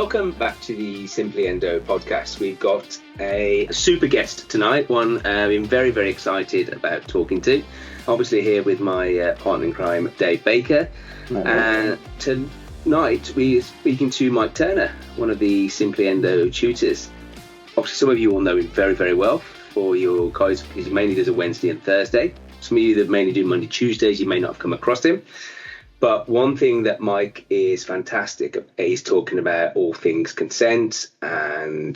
Welcome back to the Simply Endo podcast. We've got a super guest tonight, one I'm very, very excited about talking to. Obviously here with my partner in crime, Dave Baker. And tonight we're speaking to Mike Turner, one of the Simply Endo tutors. Obviously some of you all know him very, very well for your guys. He mainly does a Wednesday and Thursday. Some of you that mainly do Monday, Tuesdays, you may not have come across him. But one thing that Mike is fantastic at is talking about all things consent and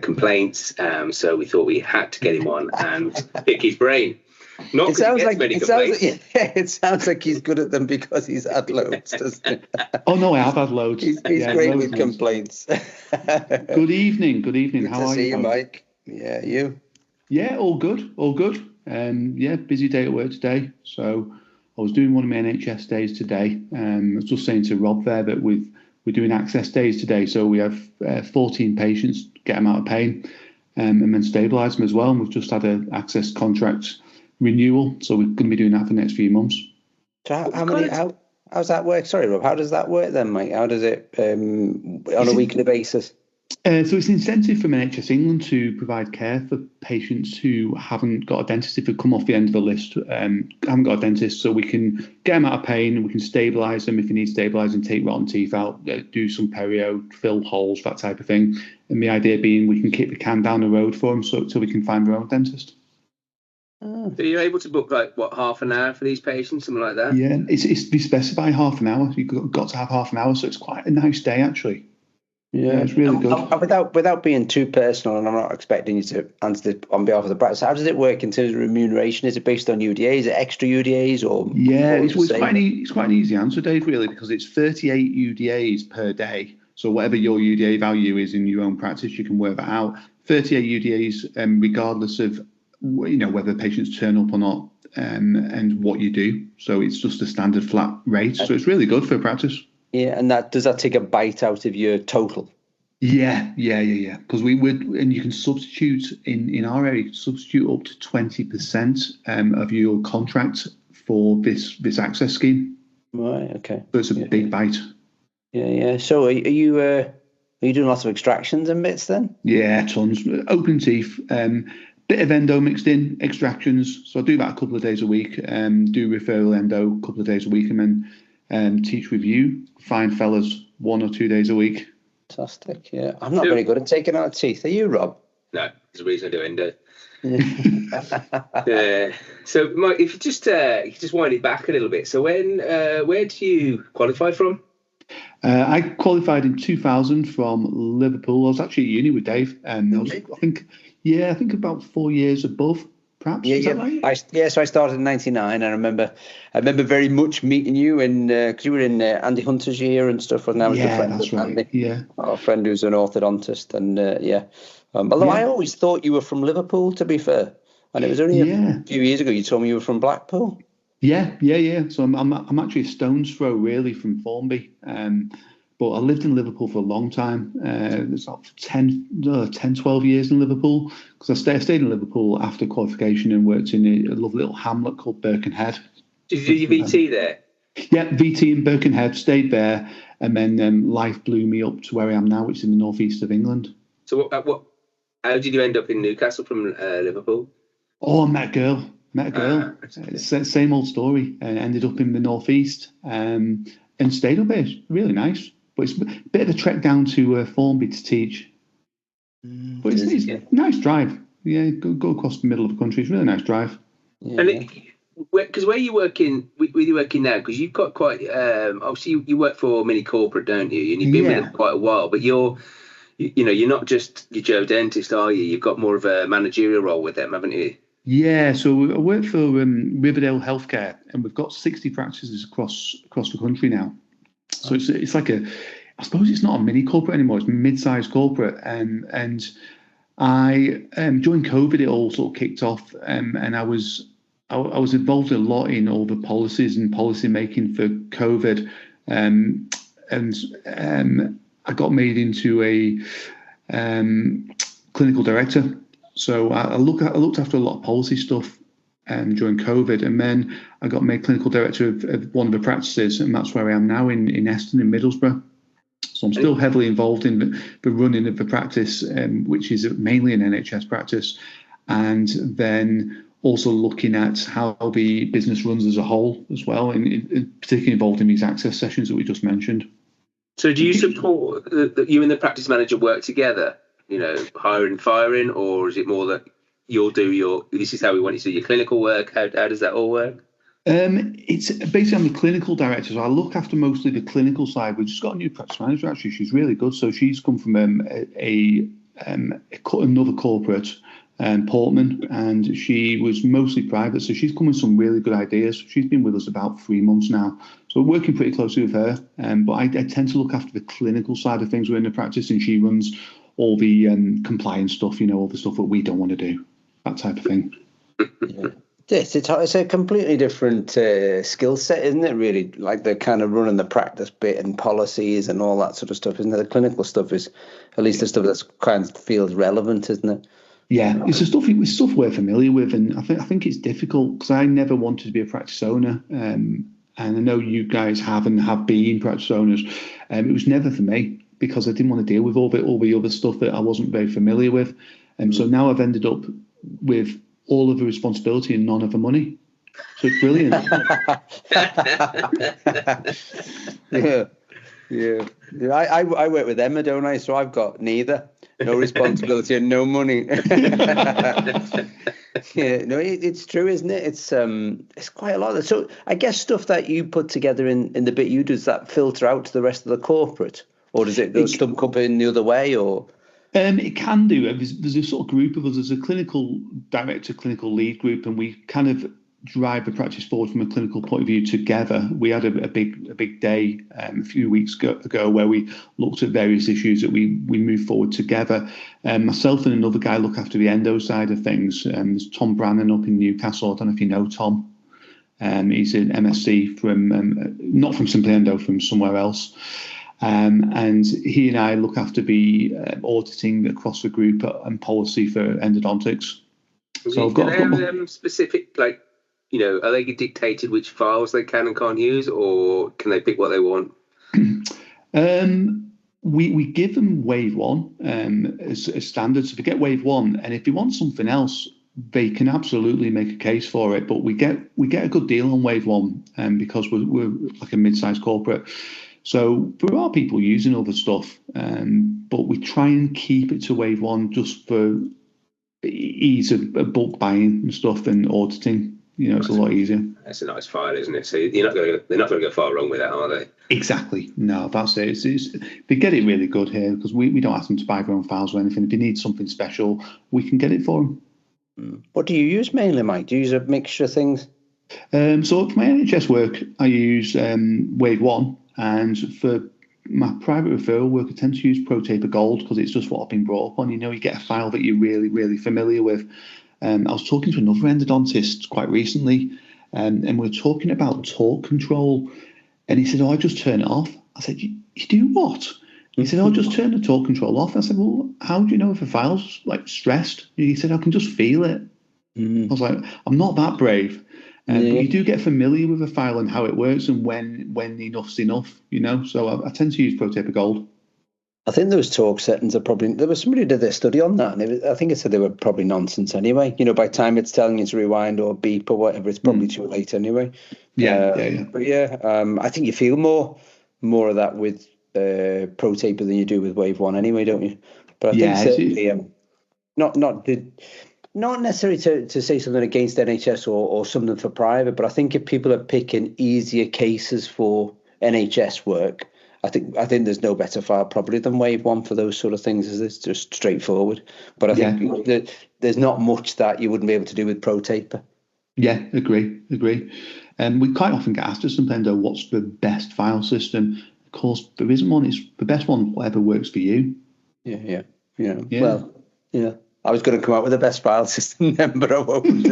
complaints. So we thought we had to get him on and pick his brain. Not because he gets many complaints. It sounds like he's good at them because he's had loads, doesn't it? Oh, no, I have had loads. He's great with complaints. Good evening. Good How are you? to see you, Mike. Yeah, you? Yeah, all good. Busy day at work today. So I was doing one of my NHS days today. I was just saying to Rob there that we're doing access days today. So we have 14 patients, get them out of pain, and then stabilise them as well. And we've just had an access contract renewal. So we're going to be doing that for the next few months. So how's that work? Sorry, Rob. How does that work then, Mike? How does it on a weekly basis? So it's an incentive from NHS England to provide care for patients who haven't got a dentist. If they come off the end of the list, haven't got a dentist, so we can get them out of pain, we can stabilise them if you need stabilising, take rotten teeth out, do some perio, fill holes, that type of thing. And the idea being we can kick the can down the road for them so we can find their own dentist. So you're able to book half an hour for these patients, something like that? Yeah, they specify half an hour. You've got to have half an hour, so it's quite a nice day actually. Yeah, it's really good. Without being too personal, and I'm not expecting you to answer on behalf of the practice, how does it work in terms of remuneration? Is it based on UDA? Is it extra UDAs? Or yeah, it's quite an easy answer, Dave, really, because it's 38 UDAs per day. So whatever your UDA value is in your own practice, you can work that out. 38 UDAs, regardless of whether patients turn up or not, and what you do. So it's just a standard flat rate. So it's really good for practice. Yeah, and does that take a bite out of your total? Yeah. Because we would, and you can substitute in our area, you can substitute up to 20% of your contract for this access scheme. Right. Okay. So it's a big bite. Yeah. So are you doing lots of extractions and bits then? Yeah, tons. Open teeth. Bit of endo mixed in, extractions. So I do that a couple of days a week. Do referral endo a couple of days a week, and then teach review. Fine fellas 1 or 2 days a week. Fantastic. Yeah, I'm not very good at taking out teeth. Are you, Rob? No, there's a reason I do endo. So, Mike, if you just wind it back a little bit. So, where do you qualify from? I qualified in 2000 from Liverpool. I was actually at uni with Dave, and I think about 4 years above. Perhaps, is that right? So I started in '99. I remember very much meeting you, and because you were in Andy Hunter's year and stuff. And I was that's right. Andy, yeah, our friend who's an orthodontist, and Although I always thought you were from Liverpool, to be fair, and it was only a few years ago you told me you were from Blackpool. Yeah. So I'm actually a stone's throw really from Formby. But I lived in Liverpool for a long time. It's like 12 years in Liverpool, because I stayed in Liverpool after qualification and worked in a lovely little hamlet called Birkenhead. Did you do your VT there? Yeah, VT in Birkenhead, stayed there, and then life blew me up to where I am now, which is in the northeast of England. So how did you end up in Newcastle from Liverpool? Oh, I met a girl. Same old story. Ended up in the northeast and stayed up there. It's really nice. But it's a bit of a trek down to Formby to teach. But it's a nice drive. Yeah, go across the middle of the country. It's a really nice drive. Yeah. And because where you working now? Because you've got quite obviously you work for Mini Corporate, don't you? And you've been with them quite a while. But you're not just your Joe dentist, are you? You've got more of a managerial role with them, haven't you? Yeah, so I work for Riverdale Healthcare, and we've got 60 practices across the country now. So it's like I suppose it's not a mini corporate anymore; it's a mid-sized corporate. And I during COVID, it all sort of kicked off, and I was involved a lot in all the policies and policy making for COVID, and I got made into a clinical director. So I looked after a lot of policy stuff during COVID, and then I got made clinical director of one of the practices, and that's where I am now in Eston in Middlesbrough. So I'm still heavily involved in the running of the practice, which is mainly an NHS practice, and then also looking at how the business runs as a whole as well, and particularly involved in these access sessions that we just mentioned. So do you support that you and the practice manager work together, hiring and firing, or is it more that you'll do this is how we want you to do your clinical work? How does that all work? It's basically, I'm the clinical director, so I look after mostly the clinical side. We've just got a new practice manager, actually. She's really good. So she's come from another corporate, Portman, and she was mostly private. So she's come with some really good ideas. She's been with us about 3 months now. So we're working pretty closely with her. But I tend to look after the clinical side of things within the practice, and she runs all the compliance stuff, all the stuff that we don't want to do, that type of thing. Yeah. Yes, it's a completely different skill set, isn't it, really? Like the kind of running the practice bit and policies and all that sort of stuff, isn't it? The clinical stuff is at least the stuff that's kind of feels relevant, isn't it? Yeah, it's stuff we're familiar with, and I think it's difficult because I never wanted to be a practice owner, and I know you guys have been practice owners. It was never for me because I didn't want to deal with all the other stuff that I wasn't very familiar with, and so now I've ended up with all of the responsibility and none of the money. So it's brilliant. Yeah. I work with Emma, don't I? So I've got neither. No responsibility and no money. Yeah, no, it's true, isn't it? It's quite a lot. So I guess stuff that you put together in the bit you do, does that filter out to the rest of the corporate? Or does it go some company in the other way, or? It can do. There's a sort of group of us. There's a clinical director, clinical lead group, and we kind of drive the practice forward from a clinical point of view together. We had a big day a few weeks ago where we looked at various issues that we moved forward together. Myself and another guy look after the endo side of things. There's Tom Brannan up in Newcastle. I don't know if you know Tom. He's an MSc from not from Simply Endo, from somewhere else. And he and I look after the auditing across the group and policy for endodontics. So do they have specific, are they dictated which files they can and can't use, or can they pick what they want? We give them wave one as standard. So they get wave one, and if they want something else, they can absolutely make a case for it. But we get a good deal on wave one, because we're like a mid-sized corporate. So there are people using other stuff, but we try and keep it to wave one just for ease of bulk buying and stuff and auditing. It's a lot easier. That's a nice file, isn't it? So they're not going to go far wrong with that, are they? Exactly. No, that's it. They get it really good here because we don't ask them to buy their own files or anything. If they need something special, we can get it for them. What do you use mainly, Mike? Do you use a mixture of things? So for my NHS work, I use wave one. And for my private referral work, I tend to use ProTaper Gold because it's just what I've been brought up on. You get a file that you're really, really familiar with. I was talking to another endodontist quite recently, and we were talking about torque control. And he said, I just turn it off. I said, you do what? He said, just turn the torque control off. I said, well, how do you know if a file's stressed? He said, I can just feel it. I was like, I'm not that brave. But you do get familiar with a file and how it works and when enough's enough, So I tend to use ProTaper Gold. I think those torque settings are probably... There was somebody who did a study on that, and I think it said they were probably nonsense anyway. By the time it's telling you to rewind or beep or whatever, it's probably too late anyway. Yeah. But I think you feel more of that with ProTaper than you do with Wave 1 anyway, don't you? But I think certainly... Not necessarily to say something against NHS or something for private, but I think if people are picking easier cases for NHS work, I think there's no better file probably than Wave 1 for those sort of things. It's just straightforward. But I think that there's not much that you wouldn't be able to do with ProTaper. Yeah, agree. And we quite often get asked at Simpendo, what's the best file system? Of course, there isn't one. It's the best one, whatever works for you. Yeah. Well, I was going to come out with the best file system then, but I won't.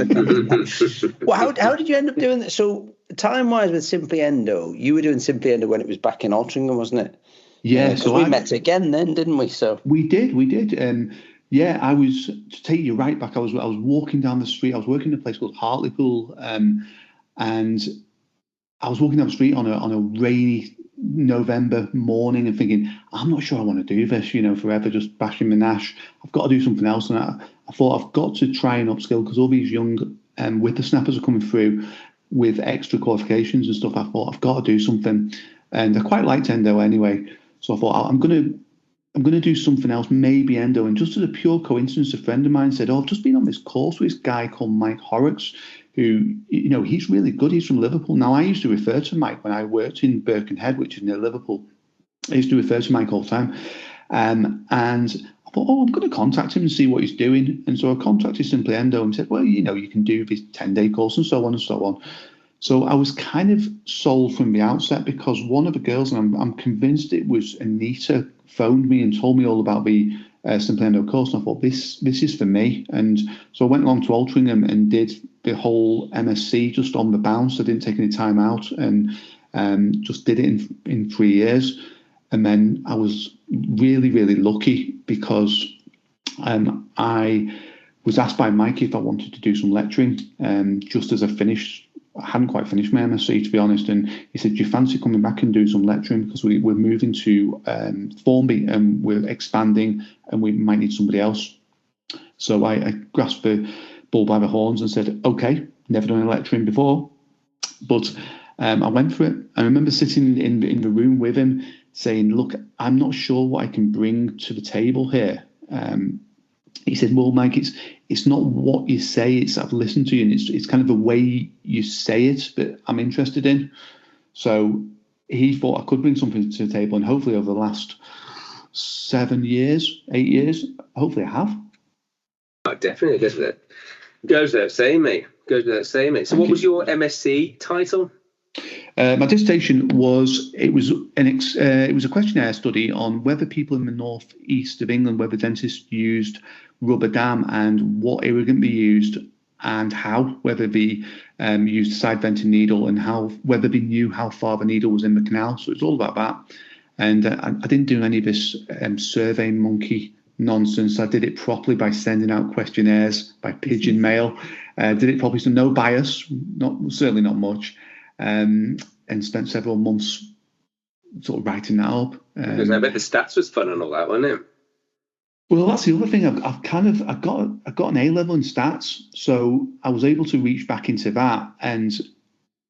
Well, how did you end up doing that? So time-wise with Simply Endo, you were doing Simply Endo when it was back in Altrincham, wasn't it? Yeah. So we met again then, didn't we? So we did. I was, to take you right back, I was walking down the street. I was working in a place called Hartlepool, and I was walking down the street on a rainy November morning and thinking, I'm not sure I want to do this, forever just bashing my nash. I've got to do something else. And I thought I've got to try and upskill, because all these young whippersnappers are coming through with extra qualifications and stuff. I thought I've got to do something. And I quite liked endo anyway. So I thought I'm going to do something else, maybe endo. And just as a pure coincidence, a friend of mine said, I've just been on this course with this guy called Mike Horrocks, who, he's really good. He's from Liverpool. Now, I used to refer to Mike when I worked in Birkenhead, which is near Liverpool. I used to refer to Mike all the time. And I thought, I'm going to contact him and see what he's doing. And so I contacted Simply Endo and said, well, you can do this 10-day course and so on and so on. So I was kind of sold from the outset, because one of the girls, and I'm convinced it was Anita, phoned me and told me all about the Simply Endo course. And I thought, this is for me. And so I went along to Altrincham and did the whole MSc just on the bounce. I didn't take any time out, and just did it in 3 years. And then I was really, really lucky, because I was asked by Mikey if I wanted to do some lecturing, just as I hadn't quite finished my MSc, to be honest. And he said, do you fancy coming back and doing some lecturing, because we're moving to Formby and we're expanding and we might need somebody else. So I grasped the bull by the horns and said, okay, never done any lecturing before, but I went for it. I remember sitting in the room with him saying, look, I'm not sure what I can bring to the table here. He said, well, Mike, it's not what you say, it's I've listened to you, and it's kind of the way you say it that I'm interested in. So he thought I could bring something to the table, and hopefully over the last 8 years, hopefully I have. Oh, definitely goes without saying, mate. So what was your MSc title? My dissertation was a questionnaire study on whether people in the northeast of England, whether dentists used rubber dam and what irrigant they used and how, whether they used a side venting needle, and whether they knew how far the needle was in the canal. So it's all about that. And I didn't do any of this survey monkey nonsense. I did it properly by sending out questionnaires by pigeon mail. Did it properly, so no bias, certainly not much. And spent several months sort of writing that up. Because I bet the stats was fun and all that, wasn't it? Well, that's the other thing. I got an A level in stats, so I was able to reach back into that, and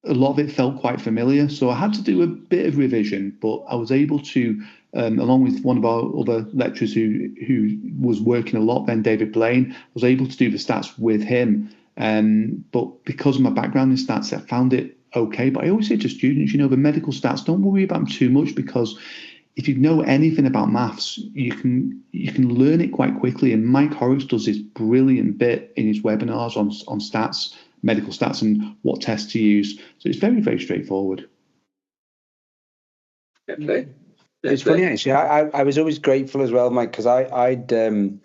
a lot of it felt quite familiar. So I had to do a bit of revision, but I was able to, along with one of our other lecturers who was working a lot then, David Blaine, I was able to do the stats with him. But because of my background in stats, I found it okay. But I always say to students, the medical stats, don't worry about them too much, because if you know anything about maths, you can learn it quite quickly. And Mike Horrocks does this brilliant bit in his webinars on stats, medical stats, and what tests to use. So it's very, very straightforward. Okay. It's funny, actually. I was always grateful as well, Mike, because I'd and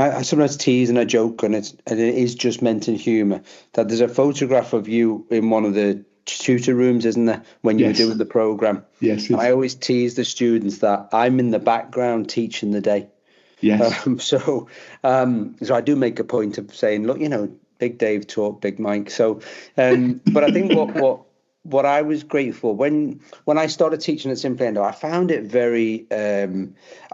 I sometimes tease and I joke, and it is just meant in humour, that there's a photograph of you in one of the tutor rooms, isn't there, when you were doing the programme? Yes. And I always tease the students that I'm in the background teaching the day. Yes. So I do make a point of saying, look, Big Dave taught Big Mike. So, but I think what I was grateful when I started teaching at Simply Endo, I found it very a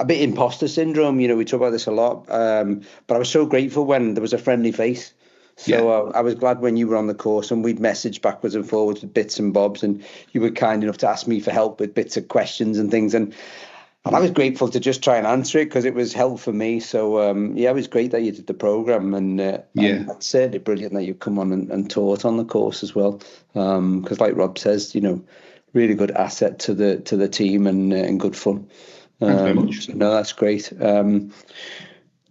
bit imposter syndrome. We talk about this a lot, but I was so grateful when there was a friendly face. So I was glad when you were on the course and we'd message backwards and forwards with bits and bobs, and you were kind enough to ask me for help with bits of questions and things, and I was grateful to just try and answer it because it was helpful for me. So it was great that you did the program, and it's certainly brilliant that you come on and taught on the course as well. Because like Rob says, really good asset to the team and good fun. Thanks very much. No, that's great.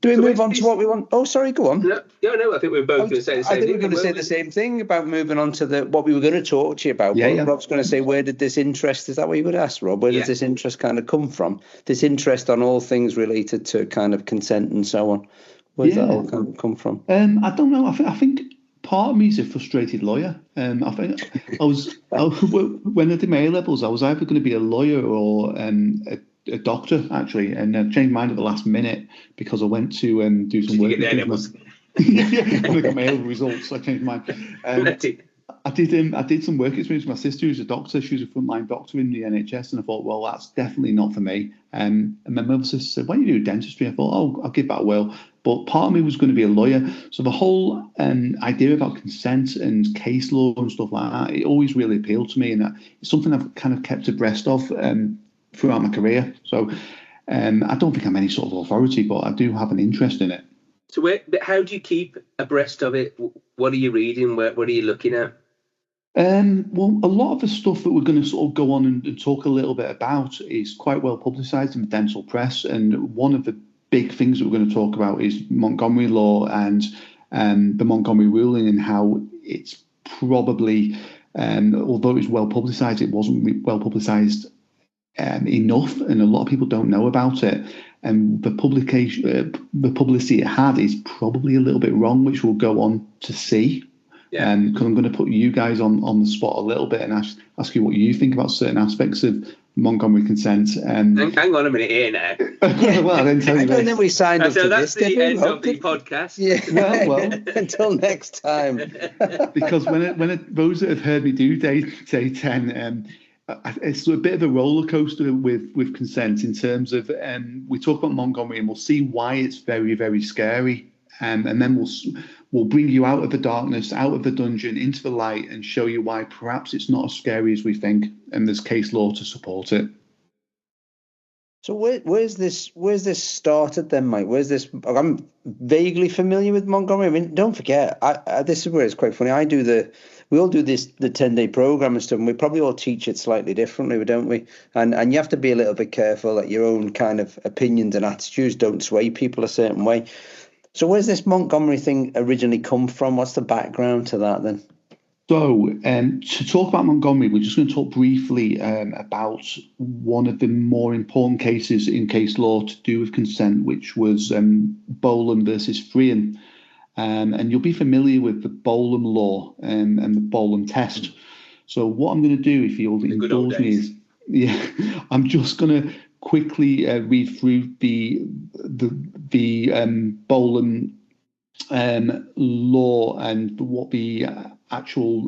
Do we move on to what we want? Oh, sorry, go on. No, I think we were both going to say the same thing. I think we were going to say the same thing about moving on to what we were going to talk to you about. Yeah. Rob's going to say, where did this interest, is that what you would ask, Rob? Where does this interest kind of come from? This interest on all things related to kind of consent and so on. Where does that all come from? I don't know. I think part of me is a frustrated lawyer. I think when I did my A-levels, I was either going to be a lawyer or a doctor, actually, and I changed mine at the last minute because I went to do some work. Did you get the A-levels? When I got my A results, I changed mine. I did some work experience with my sister, who's a doctor. She was a frontline doctor in the NHS, and I thought, well, that's definitely not for me. And my mother sister said, why don't you do dentistry? I thought, oh, I'll give that a whirl. But part of me was going to be a lawyer. So the whole idea about consent and case law and stuff like that, it always really appealed to me, and it's something I've kind of kept abreast of throughout my career. So I don't think I'm any sort of authority, but I do have an interest in it. So how do you keep abreast of it? What are you reading? What are you looking at? Well, a lot of the stuff that we're going to sort of go on and talk a little bit about is quite well publicised in the dental press. And one of the big things that we're going to talk about is Montgomery law and the Montgomery ruling, and how it's probably, although it's well publicised, it wasn't well publicised enough, and a lot of people don't know about it. And the publicity it had is probably a little bit wrong, which we'll go on to see. Yeah. Because I'm going to put you guys on the spot a little bit and ask you what you think about certain aspects of Montgomery consent. Hang on a minute here now. Yeah. Well, I didn't tell you. I don't think we signed up to that's this. the end of the podcast. Yeah. Well, until next time. Because when those that have heard me do day 10, it's a bit of a roller coaster with consent in terms of we talk about Montgomery and we'll see why it's very, very scary. And then we'll bring you out of the darkness, out of the dungeon, into the light, and show you why perhaps it's not as scary as we think, and there's case law to support it. So where's this started then, Mike? Where's this? I'm vaguely familiar with Montgomery. I mean, don't forget, this is where it's quite funny. We all do the 10-day program and stuff, and we probably all teach it slightly differently, don't we? And you have to be a little bit careful that your own kind of opinions and attitudes don't sway people a certain way. So where's this Montgomery thing originally come from? What's the background to that then? So to talk about Montgomery, we're just going to talk briefly about one of the more important cases in case law to do with consent, which was Bolam versus Freehan. And you'll be familiar with the Bolam law and the Bolam test. So what I'm going to do, if you'll indulge me, is I'm just going to quickly read through the Bolam law and what the actual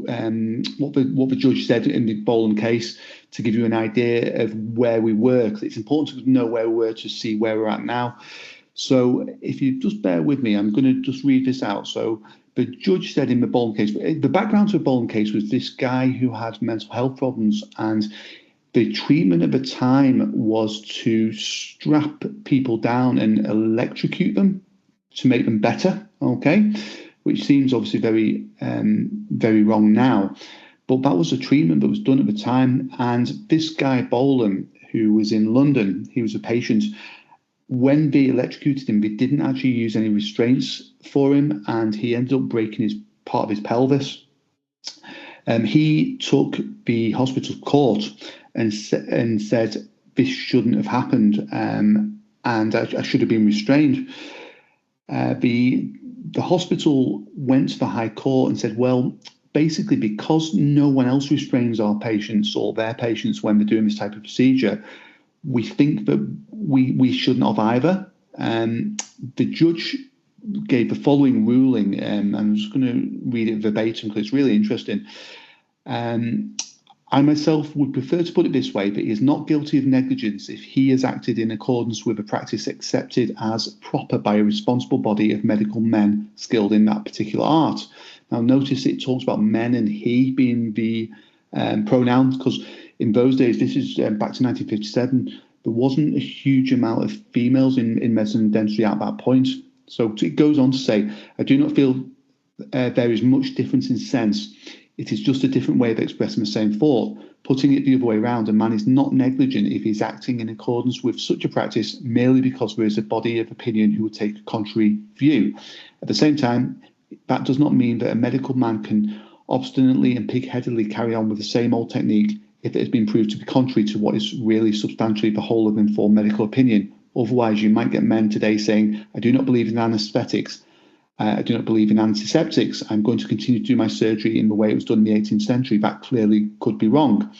what the judge said in the Bolam case, to give you an idea of where we were, because it's important to know where we were to see where we're at now. So if you just bear with me, I'm going to just read this out. So the judge said in the Bolam case, the background to the Bolam case was this guy who had mental health problems, and the treatment at the time was to strap people down and electrocute them to make them better, okay? Which seems obviously very, very wrong now. But that was a treatment that was done at the time. And this guy, Bolam, who was in London, he was a patient. When they electrocuted him, they didn't actually use any restraints for him, and he ended up breaking part of his pelvis. He took the hospital to court and said this shouldn't have happened, and I should have been restrained. The hospital went to the High Court and said, well, basically, because no one else restrains our patients or their patients when they're doing this type of procedure, we think that we shouldn't have either. The judge gave the following ruling, and I'm just going to read it verbatim because it's really interesting. I myself would prefer to put it this way, but he is not guilty of negligence if he has acted in accordance with a practice accepted as proper by a responsible body of medical men skilled in that particular art. Now, notice it talks about men and he being the pronoun, because in those days, this is back to 1957, there wasn't a huge amount of females in medicine and dentistry at that point. So it goes on to say, I do not feel there is much difference in sense. It is just a different way of expressing the same thought. Putting it the other way around, a man is not negligent if he's acting in accordance with such a practice merely because there is a body of opinion who would take a contrary view. At the same time, that does not mean that a medical man can obstinately and pig-headedly carry on with the same old technique if it has been proved to be contrary to what is really substantially the whole of informed medical opinion. Otherwise, you might get men today saying, I do not believe in anaesthetics. I do not believe in antiseptics. I'm going to continue to do my surgery in the way it was done in the 18th century. That clearly could be wrong.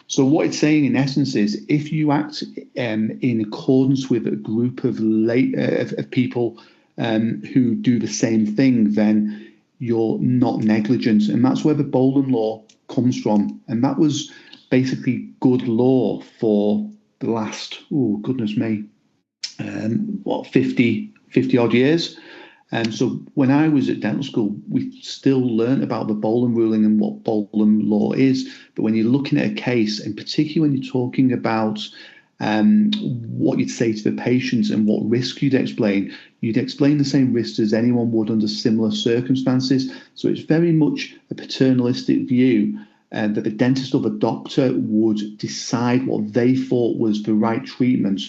So what it's saying in essence is, if you act in accordance with a group of people who do the same thing, then you're not negligent. And that's where the Boland law comes from. And that was basically good law for the last, oh, goodness me, 50 odd years. And so when I was at dental school, we still learned about the Boland ruling and what Boland law is. But when you're looking at a case, and particularly when you're talking about what you'd say to the patients and what risk you'd explain the same risks as anyone would under similar circumstances. So it's very much a paternalistic view that the dentist or the doctor would decide what they thought was the right treatment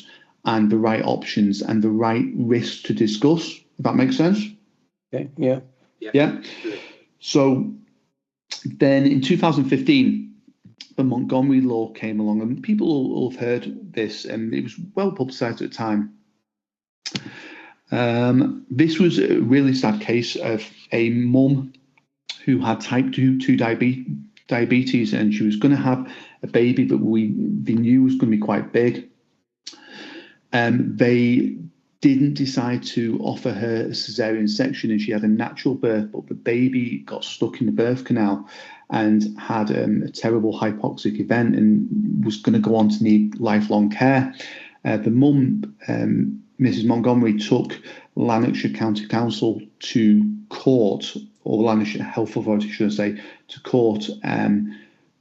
and the right options and the right risk to discuss. If that makes sense? Okay. Yeah. Yeah. So then in 2015, the Montgomery law came along, and people will have heard this, and it was well publicised at the time. This was a really sad case of a mum who had type 2 diabetes, and she was going to have a baby, but they knew was going to be quite big. They didn't decide to offer her a cesarean section, and she had a natural birth, but the baby got stuck in the birth canal and had a terrible hypoxic event and was going to go on to need lifelong care. The mum, Mrs. Montgomery, took Lanarkshire County Council to court, or Lanarkshire Health Authority, should I say, to court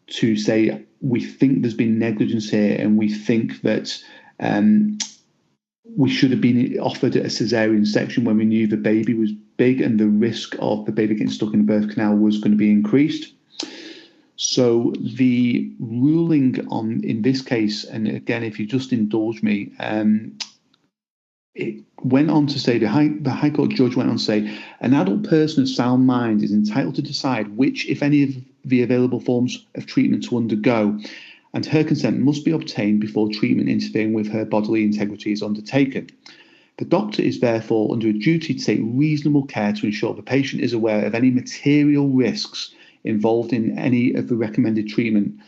to say, we think there's been negligence here, and we think that we should have been offered a cesarean section when we knew the baby was big and the risk of the baby getting stuck in the birth canal was going to be increased. So the ruling in this case, and again, if you just indulge me, it went on to say, the High Court judge went on to say, an adult person of sound mind is entitled to decide which, if any, of the available forms of treatment to undergo, and her consent must be obtained before treatment interfering with her bodily integrity is undertaken. The doctor is therefore under a duty to take reasonable care to ensure the patient is aware of any material risks involved in any of the recommended treatment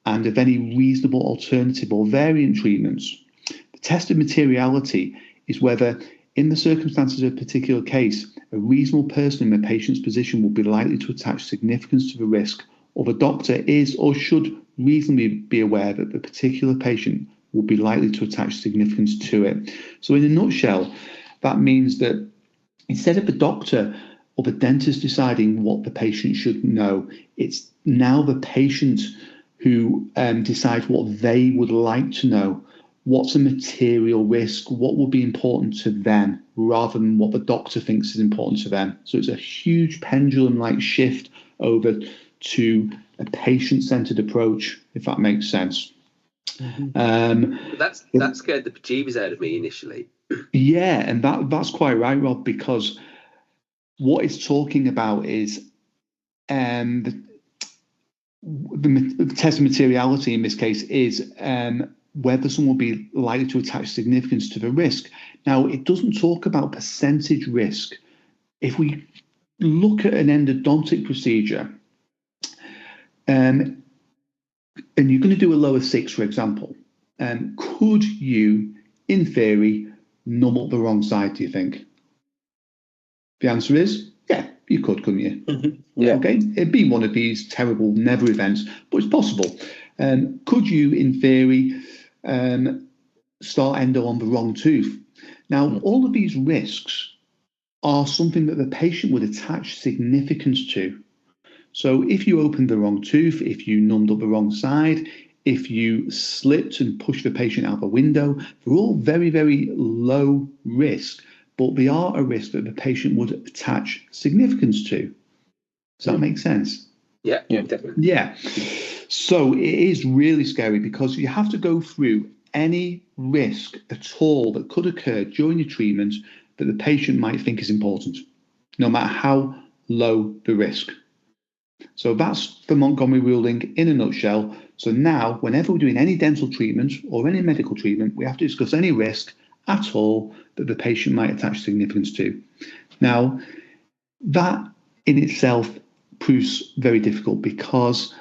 and of any reasonable alternative or variant treatments. The test of materiality is whether, in the circumstances of a particular case, a reasonable person in the patient's position will be likely to attach significance to the risk, or the doctor is or should reasonably be aware that the particular patient will be likely to attach significance to it. So in a nutshell, that means that instead of the doctor or the dentist deciding what the patient should know, it's now the patient who decides what they would like to know. What's a material risk? What will be important to them rather than what the doctor thinks is important to them? So it's a huge pendulum-like shift over to a patient-centered approach, if that makes sense. Mm-hmm. That scared the bejeebers out of me initially. Yeah, and that's quite right, Rob, because what it's talking about is the test of materiality in this case is whether someone will be likely to attach significance to the risk. Now, it doesn't talk about percentage risk. If we look at an endodontic procedure, and you're going to do a lower 6, for example, could you, in theory, numb up the wrong side, do you think? The answer is, yeah, you could, couldn't you? Mm-hmm. Yeah. Okay, it'd be one of these terrible never events, but it's possible. Could you, in theory, start endo on the wrong tooth? Now, all of these risks are something that the patient would attach significance to. So if you opened the wrong tooth, if you numbed up the wrong side, if you slipped and pushed the patient out the window, they're all very, very low risk, but they are a risk that the patient would attach significance to. Does that make sense? Yeah, definitely. Yeah. So it is really scary because you have to go through any risk at all that could occur during your treatment that the patient might think is important, no matter how low the risk. So that's the Montgomery ruling in a nutshell. So now, whenever we're doing any dental treatment or any medical treatment, we have to discuss any risk at all that the patient might attach significance to. Now, that in itself proves very difficult because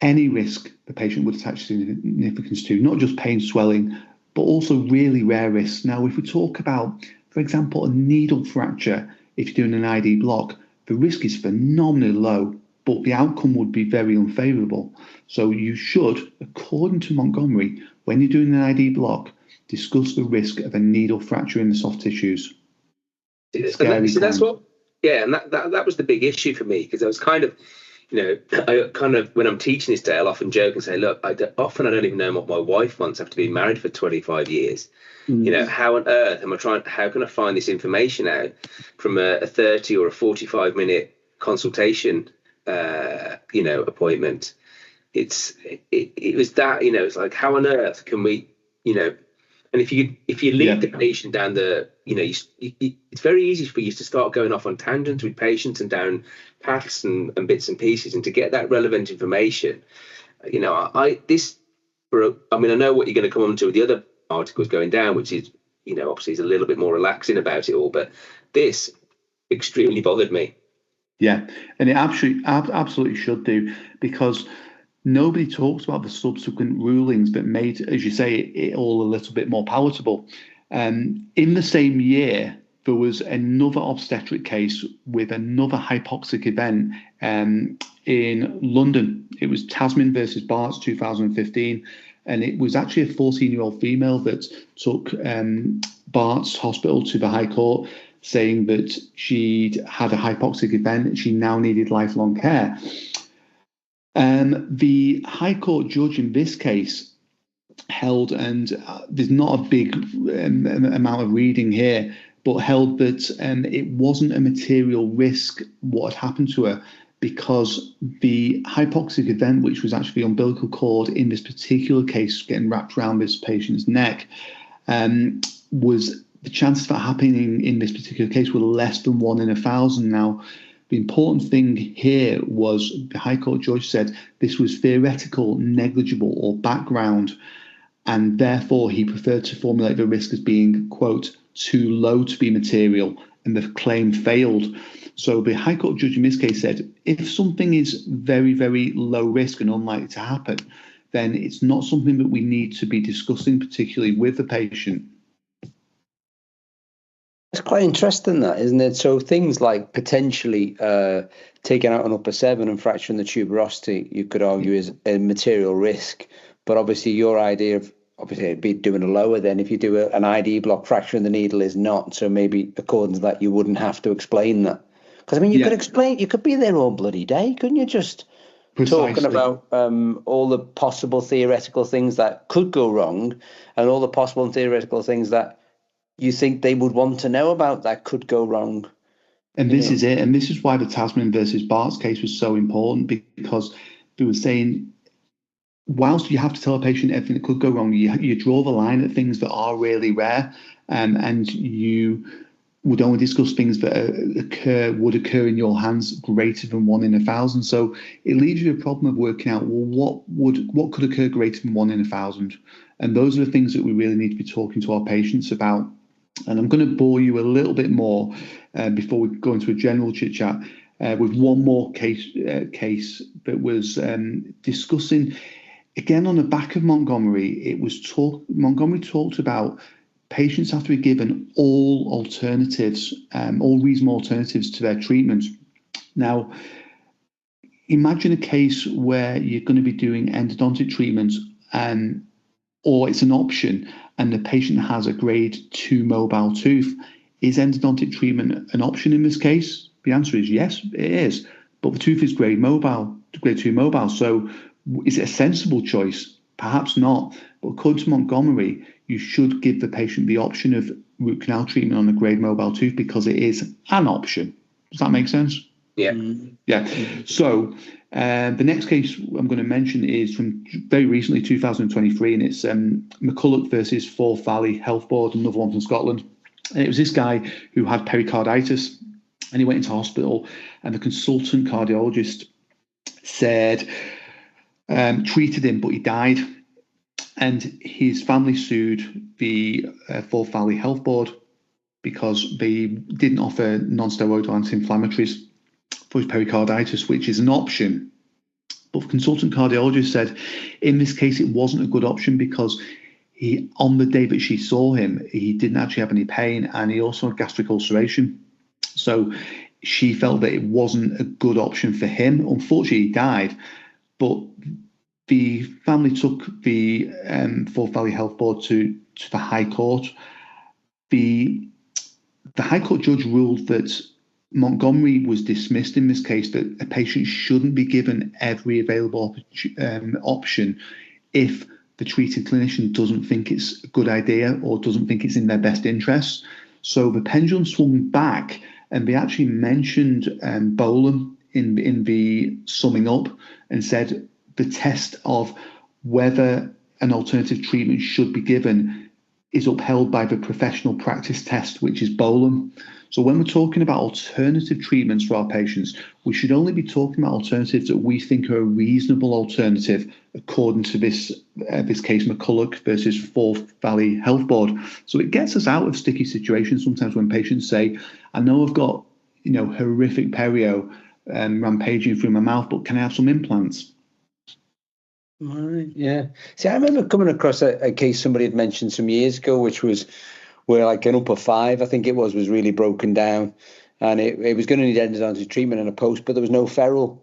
any risk the patient would attach significance to, not just pain, swelling, but also really rare risks. Now, if we talk about, for example, a needle fracture, if you're doing an ID block, the risk is phenomenally low, but the outcome would be very unfavourable. So you should, according to Montgomery, when you're doing an ID block, discuss the risk of a needle fracture in the soft tissues. That's what, yeah, and that was the big issue for me, because I was kind of, when I'm teaching this day, I'll often joke and say, look, I don't even know what my wife wants after being married for 25 years. How on earth how can I find this information out from a 30 or a 45-minute consultation, appointment? It was that, it's like, how on earth can we, and if you lead the patient down the, it's very easy for you to start going off on tangents with patients and down paths and bits and pieces, and to get that relevant information. I know what you're going to come on to with the other articles going down, which is, obviously is a little bit more relaxing about it all, but this extremely bothered me. Yeah, and it absolutely should do, because nobody talks about the subsequent rulings that made, as you say, it all a little bit more palatable. In the same year, there was another obstetric case with another hypoxic event in London. It was Tasman versus Barts 2015. And it was actually a 14-year-old female that took Barts Hospital to the High Court, saying that she'd had a hypoxic event and she now needed lifelong care. The High Court judge in this case held, and there's not a big amount of reading here, but held that it wasn't a material risk what had happened to her, because the hypoxic event, which was actually the umbilical cord in this particular case getting wrapped around this patient's neck, was the chances of that happening in this particular case were less than 1 in 1,000. Now, the important thing here was the High Court judge said this was theoretical, negligible, or background, and therefore he preferred to formulate the risk as being, quote, too low to be material, and the claim failed. So the High Court judge in this case said, if something is very, very low risk and unlikely to happen, then it's not something that we need to be discussing, particularly with the patient. It's quite interesting, that, isn't it? So things like potentially taking out an upper 7 and fracturing the tuberosity, you could argue is a material risk. But obviously your idea of, obviously it'd be doing a lower, then if you do an ID block, fracturing the needle is not. So maybe according to that, you wouldn't have to explain that. Because, I mean, you could explain, you could be there all bloody day, couldn't you? Just Precisely. Talking about all the possible theoretical things that could go wrong, and all the possible and theoretical things that you think they would want to know about that could go wrong. And this is it. And this is why the Tasman versus Barts case was so important, because they were saying, whilst you have to tell a patient everything that could go wrong, you draw the line at things that are really rare, and you would only discuss things that would occur in your hands greater than 1 in 1,000. So it leaves you a problem of working out, well, what could occur greater than 1 in 1,000? And those are the things that we really need to be talking to our patients about. And I'm going to bore you a little bit more before we go into a general chit chat with one more case that was discussing, again on the back of Montgomery. Montgomery talked about patients have to be given all alternatives, all reasonable alternatives to their treatment. Now, imagine a case where you're going to be doing endodontic treatment, or it's an option, and the patient has a grade 2 mobile tooth. Is endodontic treatment an option in this case? The answer is yes, it is. But the tooth is grade 2 mobile. So is it a sensible choice? Perhaps not. But according to Montgomery, you should give the patient the option of root canal treatment on a grade mobile tooth, because it is an option. Does that make sense? Yeah. Yeah. So the next case I'm going to mention is from very recently, 2023, and it's McCulloch versus Forth Valley Health Board, another one from Scotland. And it was this guy who had pericarditis, and he went into hospital, and the consultant cardiologist said, treated him, but he died. And his family sued the Forth Valley Health Board because they didn't offer non-steroidal anti-inflammatories for his pericarditis, which is an option. But the consultant cardiologist said in this case it wasn't a good option, because on the day that she saw him, he didn't actually have any pain, and he also had gastric ulceration. So she felt that it wasn't a good option for him. Unfortunately, he died, but the family took the Forth Valley Health Board to the High Court. The High Court judge ruled that Montgomery was dismissed in this case, that a patient shouldn't be given every available option if the treating clinician doesn't think it's a good idea or doesn't think it's in their best interest. So the pendulum swung back, and they actually mentioned Bolam in the summing up and said the test of whether an alternative treatment should be given is upheld by the professional practice test, which is Bolam. So when we're talking about alternative treatments for our patients, we should only be talking about alternatives that we think are a reasonable alternative according to this case, McCulloch versus Forth Valley Health Board. So it gets us out of sticky situations sometimes when patients say, I know I've got horrific perio rampaging through my mouth, but can I have some implants? Right, yeah. See, I remember coming across a case somebody had mentioned some years ago, which was where like an upper five, I think it was really broken down, and it was going to need endodontic treatment and a post, but there was no ferrule.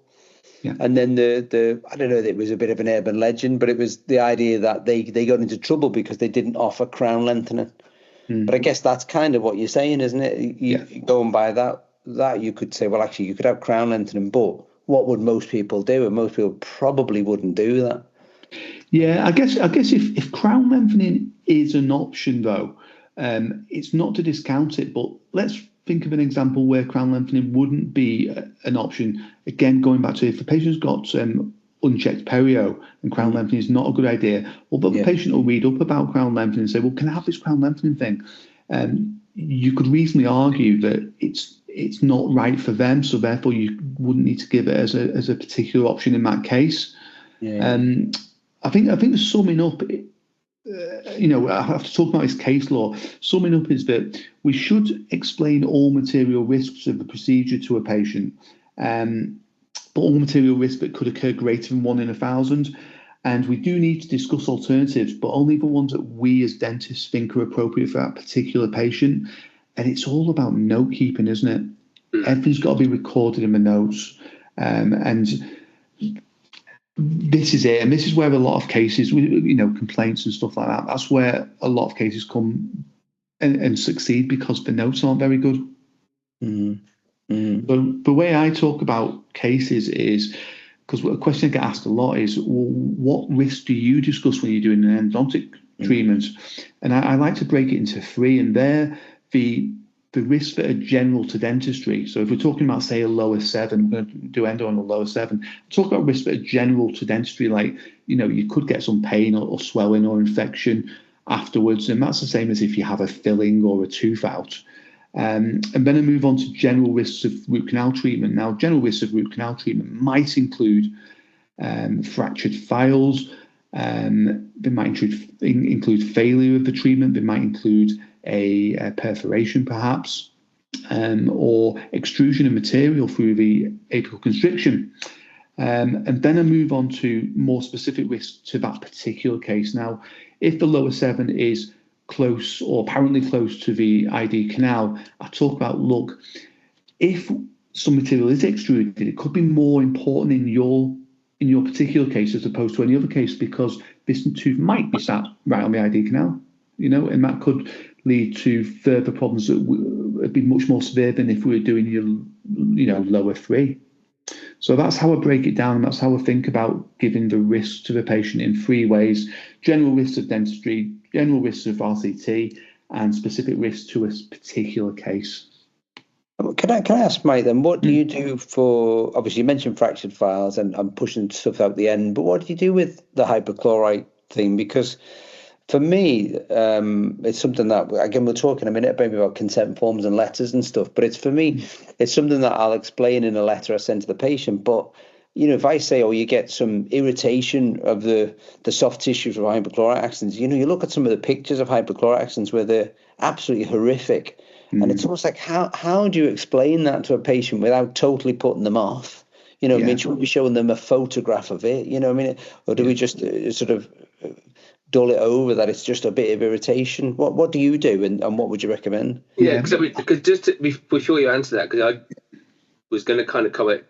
Yeah. And then the I don't know, it was a bit of an urban legend, but it was the idea that they got into trouble because they didn't offer crown lengthening. But I guess that's kind of what you're saying, isn't it? Going by that you could say, well, actually, you could have crown lengthening, but what would most people do? And most people probably wouldn't do that. Yeah, I guess if crown lengthening is an option, though, it's not to discount it. But let's think of an example where crown lengthening wouldn't be an option. Again, going back to if the patient's got unchecked perio and crown lengthening is not a good idea, well, but the patient will read up about crown lengthening and say, well, can I have this crown lengthening thing? You could reasonably argue that it's not right for them, so therefore you wouldn't need to give it as a particular option in that case. I think the summing up, I have to talk about this case law. Summing up is that we should explain all material risks of the procedure to a patient, but all material risks that could occur greater than 1 in 1,000. And we do need to discuss alternatives, but only the ones that we as dentists think are appropriate for that particular patient. And it's all about note keeping, isn't it? Everything's got to be recorded in the notes. And this is it. And this is where a lot of cases, complaints and stuff like that, that's where a lot of cases come and succeed because the notes aren't very good. But the way I talk about cases is, because a question I get asked a lot is, well, what risks do you discuss when you're doing an endodontic treatment? And I like to break it into 3, and they're the risks that are general to dentistry. So if we're talking about, say, a lower 7, we're going to do endo on a lower 7, talk about risks that are general to dentistry, like, you could get some pain or swelling or infection afterwards, and that's the same as if you have a filling or a tooth out. And then I move on to general risks of root canal treatment. Now, general risks of root canal treatment might include fractured files. They might include failure of the treatment. They might include a perforation, perhaps, or extrusion of material through the apical constriction. And then I move on to more specific risks to that particular case. Now, if the lower 7 is close or apparently close to the ID canal, I talk about, look, if some material is extruded, it could be more important in your particular case as opposed to any other case, because this tooth might be sat right on the ID canal, and that could lead to further problems that would be much more severe than if we were doing your lower 3. So that's how I break it down, and that's how I think about giving the risks to the patient in 3 ways: general risks of dentistry, general risks of RCT, and specific risks to a particular case. Can I ask, Mike, then, what do you do for, obviously you mentioned fractured files and pushing stuff out the end, but what do you do with the hypochlorite thing? Because for me, it's something that, again, we'll talk in a minute maybe about consent forms and letters and stuff, but for me, it's something that I'll explain in a letter I send to the patient. But, if I say, you get some irritation of the soft tissues of hypochlorite accidents, you look at some of the pictures of hypochlorite accidents where they're absolutely horrific. And it's almost like, how do you explain that to a patient without totally putting them off? Should we be showing them a photograph of it? Or do we just sort of dull it over that it's just a bit of irritation? What do you do, and what would you recommend? Yeah, because just before you answer that, because was going to kind of cover,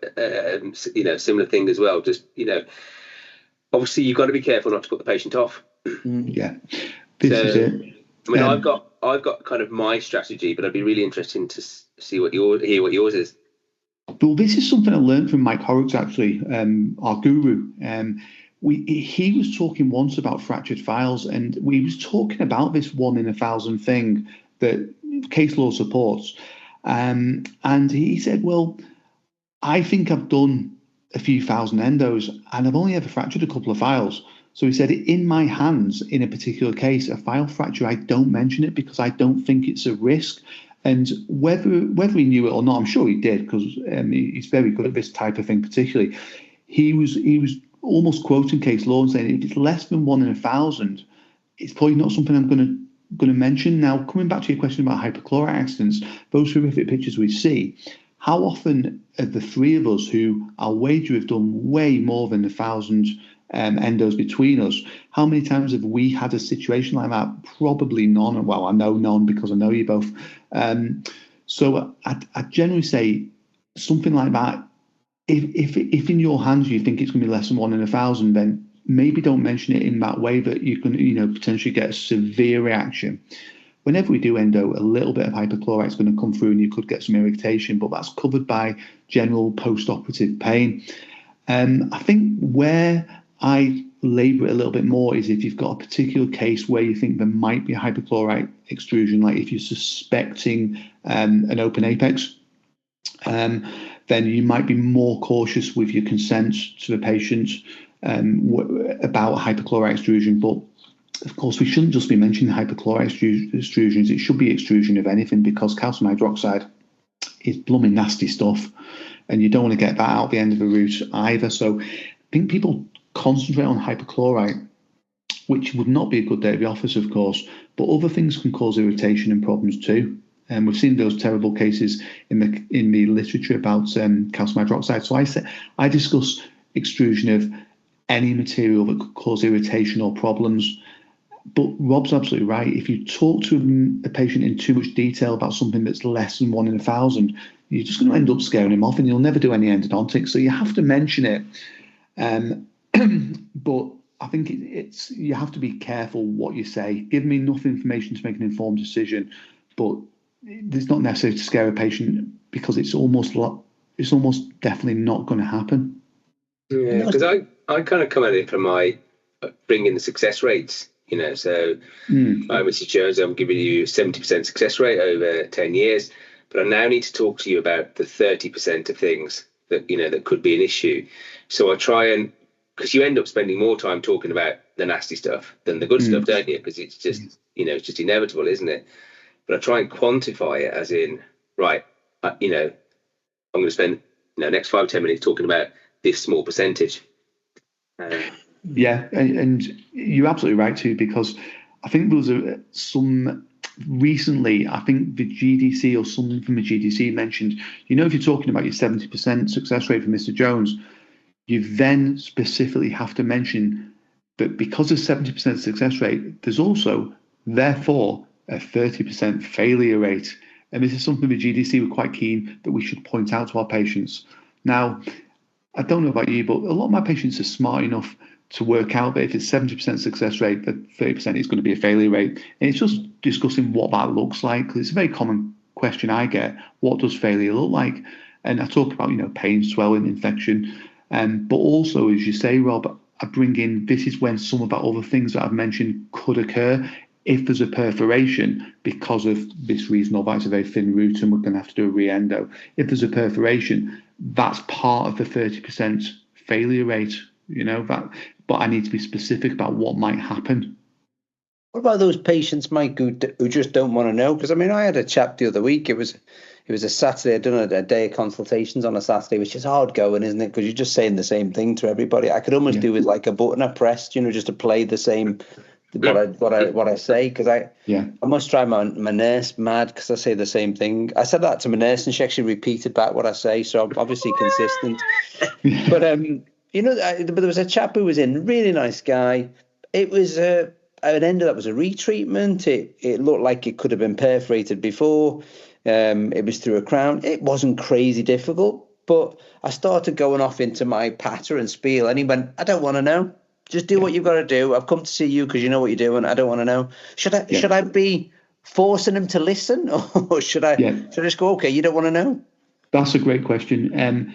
similar thing as well. Just, obviously you've got to be careful not to put the patient off. Yeah, this is it. I mean, I've got kind of my strategy, but I'd be really interested to see what yours is. Well, this is something I learned from Mike Horrocks, actually, our guru. He was talking once about fractured files, and we was talking about this 1 in 1,000 thing that case law supports. And he said, well, I think I've done a few thousand endos, and I've only ever fractured a couple of files. So he said, in my hands, in a particular case, a file fracture, I don't mention it because I don't think it's a risk. And whether he knew it or not, I'm sure he did, because he's very good at this type of thing particularly. He was almost quoting case law and saying, if it's less than 1 in 1,000, it's probably not something I'm going to mention. Now, coming back to your question about hypochlorite accidents, those horrific pictures we see, how often are the three of us who I'll wager have done way more than 1,000 endos between us, how many times have we had a situation like that? Probably none. Well, I know none because I know you both. So I generally say something like that. If in your hands you think it's going to be less than 1 in 1,000, then maybe don't mention it in that way that you can potentially get a severe reaction. Whenever we do endo, a little bit of hypochlorite is going to come through and you could get some irritation, but that's covered by general post-operative pain. I think where I labour it a little bit more is if you've got a particular case where you think there might be a hypochlorite extrusion, like if you're suspecting an open apex, then you might be more cautious with your consent to the patient about hypochlorite extrusion. But of course, we shouldn't just be mentioning hypochlorite extrusions. It should be extrusion of anything, because calcium hydroxide is blooming nasty stuff, and you don't want to get that out the end of the route either. So I think people concentrate on hypochlorite, which would not be a good day at the office, of course, but other things can cause irritation and problems too. And we've seen those terrible cases in the literature about calcium hydroxide. So I discuss extrusion of any material that could cause irritation or problems. But Rob's absolutely right. If you talk to a patient in too much detail about something that's less than 1 in 1,000, you're just going to end up scaring him off, and you'll never do any endodontics. So you have to mention it. But I think you have to be careful what you say. Give me enough information to make an informed decision, but it's not necessary to scare a patient, because it's almost definitely not going to happen. Yeah, because I kind of come at it from my bringing the success rates. So Mr. Jones, I'm giving you 70% success rate over 10 years, but I now need to talk to you about the 30% of things that that could be an issue. So I try because you end up spending more time talking about the nasty stuff than the good stuff, don't you? Because it's just, it's just inevitable, isn't it? But I try and quantify it as in, right, I'm going to spend next 5-10 minutes talking about this small percentage. Yeah, and you're absolutely right too, because I think there was some recently, I think the GDC or someone from the GDC mentioned, if you're talking about your 70% success rate for Mr. Jones, you then specifically have to mention that because of 70% success rate, there's also, therefore, a 30% failure rate. And this is something the GDC were quite keen that we should point out to our patients. Now, I don't know about you, but a lot of my patients are smart enough to work out that if it's 70% success rate, that 30% is going to be a failure rate. And it's just discussing what that looks like, because it's a very common question I get. What does failure look like? And I talk about, pain, swelling, infection. But also, as you say, Rob, I bring in, this is when some of the other things that I've mentioned could occur. If there's a perforation because of this reason, or that's a very thin root and we're going to have to do a re-endo. If there's a perforation, that's part of the 30% failure rate, but I need to be specific about what might happen. What about those patients, Mike, who just don't want to know? Because, I had a chap the other week. It was a Saturday. I'd done a day of consultations on a Saturday, which is hard going, isn't it? Because you're just saying the same thing to everybody. I could almost do with like a button I pressed, just to play the same what I say, because I must drive my nurse mad because I say the same thing. I said that to my nurse and she actually repeated back what I say, so I'm obviously consistent. But but there was a chap who was in, really nice guy. It was an endo that was a retreatment. It looked like it could have been perforated before. It was through a crown. It wasn't crazy difficult. But I started going off into my patter and spiel, and he went, I don't want to know. Just do what you've got to do. I've come to see you because you know what you're doing. I don't want to know. Should I be forcing him to listen, or should I just go, okay, you don't want to know? That's a great question.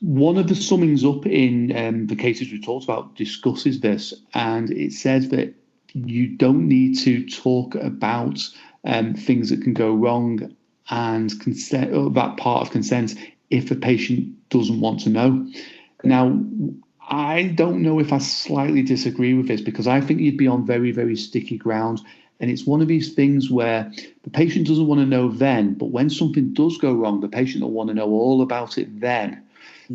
One of the summings up in the cases we talked about discusses this, and it says that you don't need to talk about things that can go wrong and consent, or that part of consent, if a patient doesn't want to know. Now, I don't know if I slightly disagree with this, because I think you'd be on very, very sticky ground. And it's one of these things where the patient doesn't want to know then, but when something does go wrong, the patient will want to know all about it then.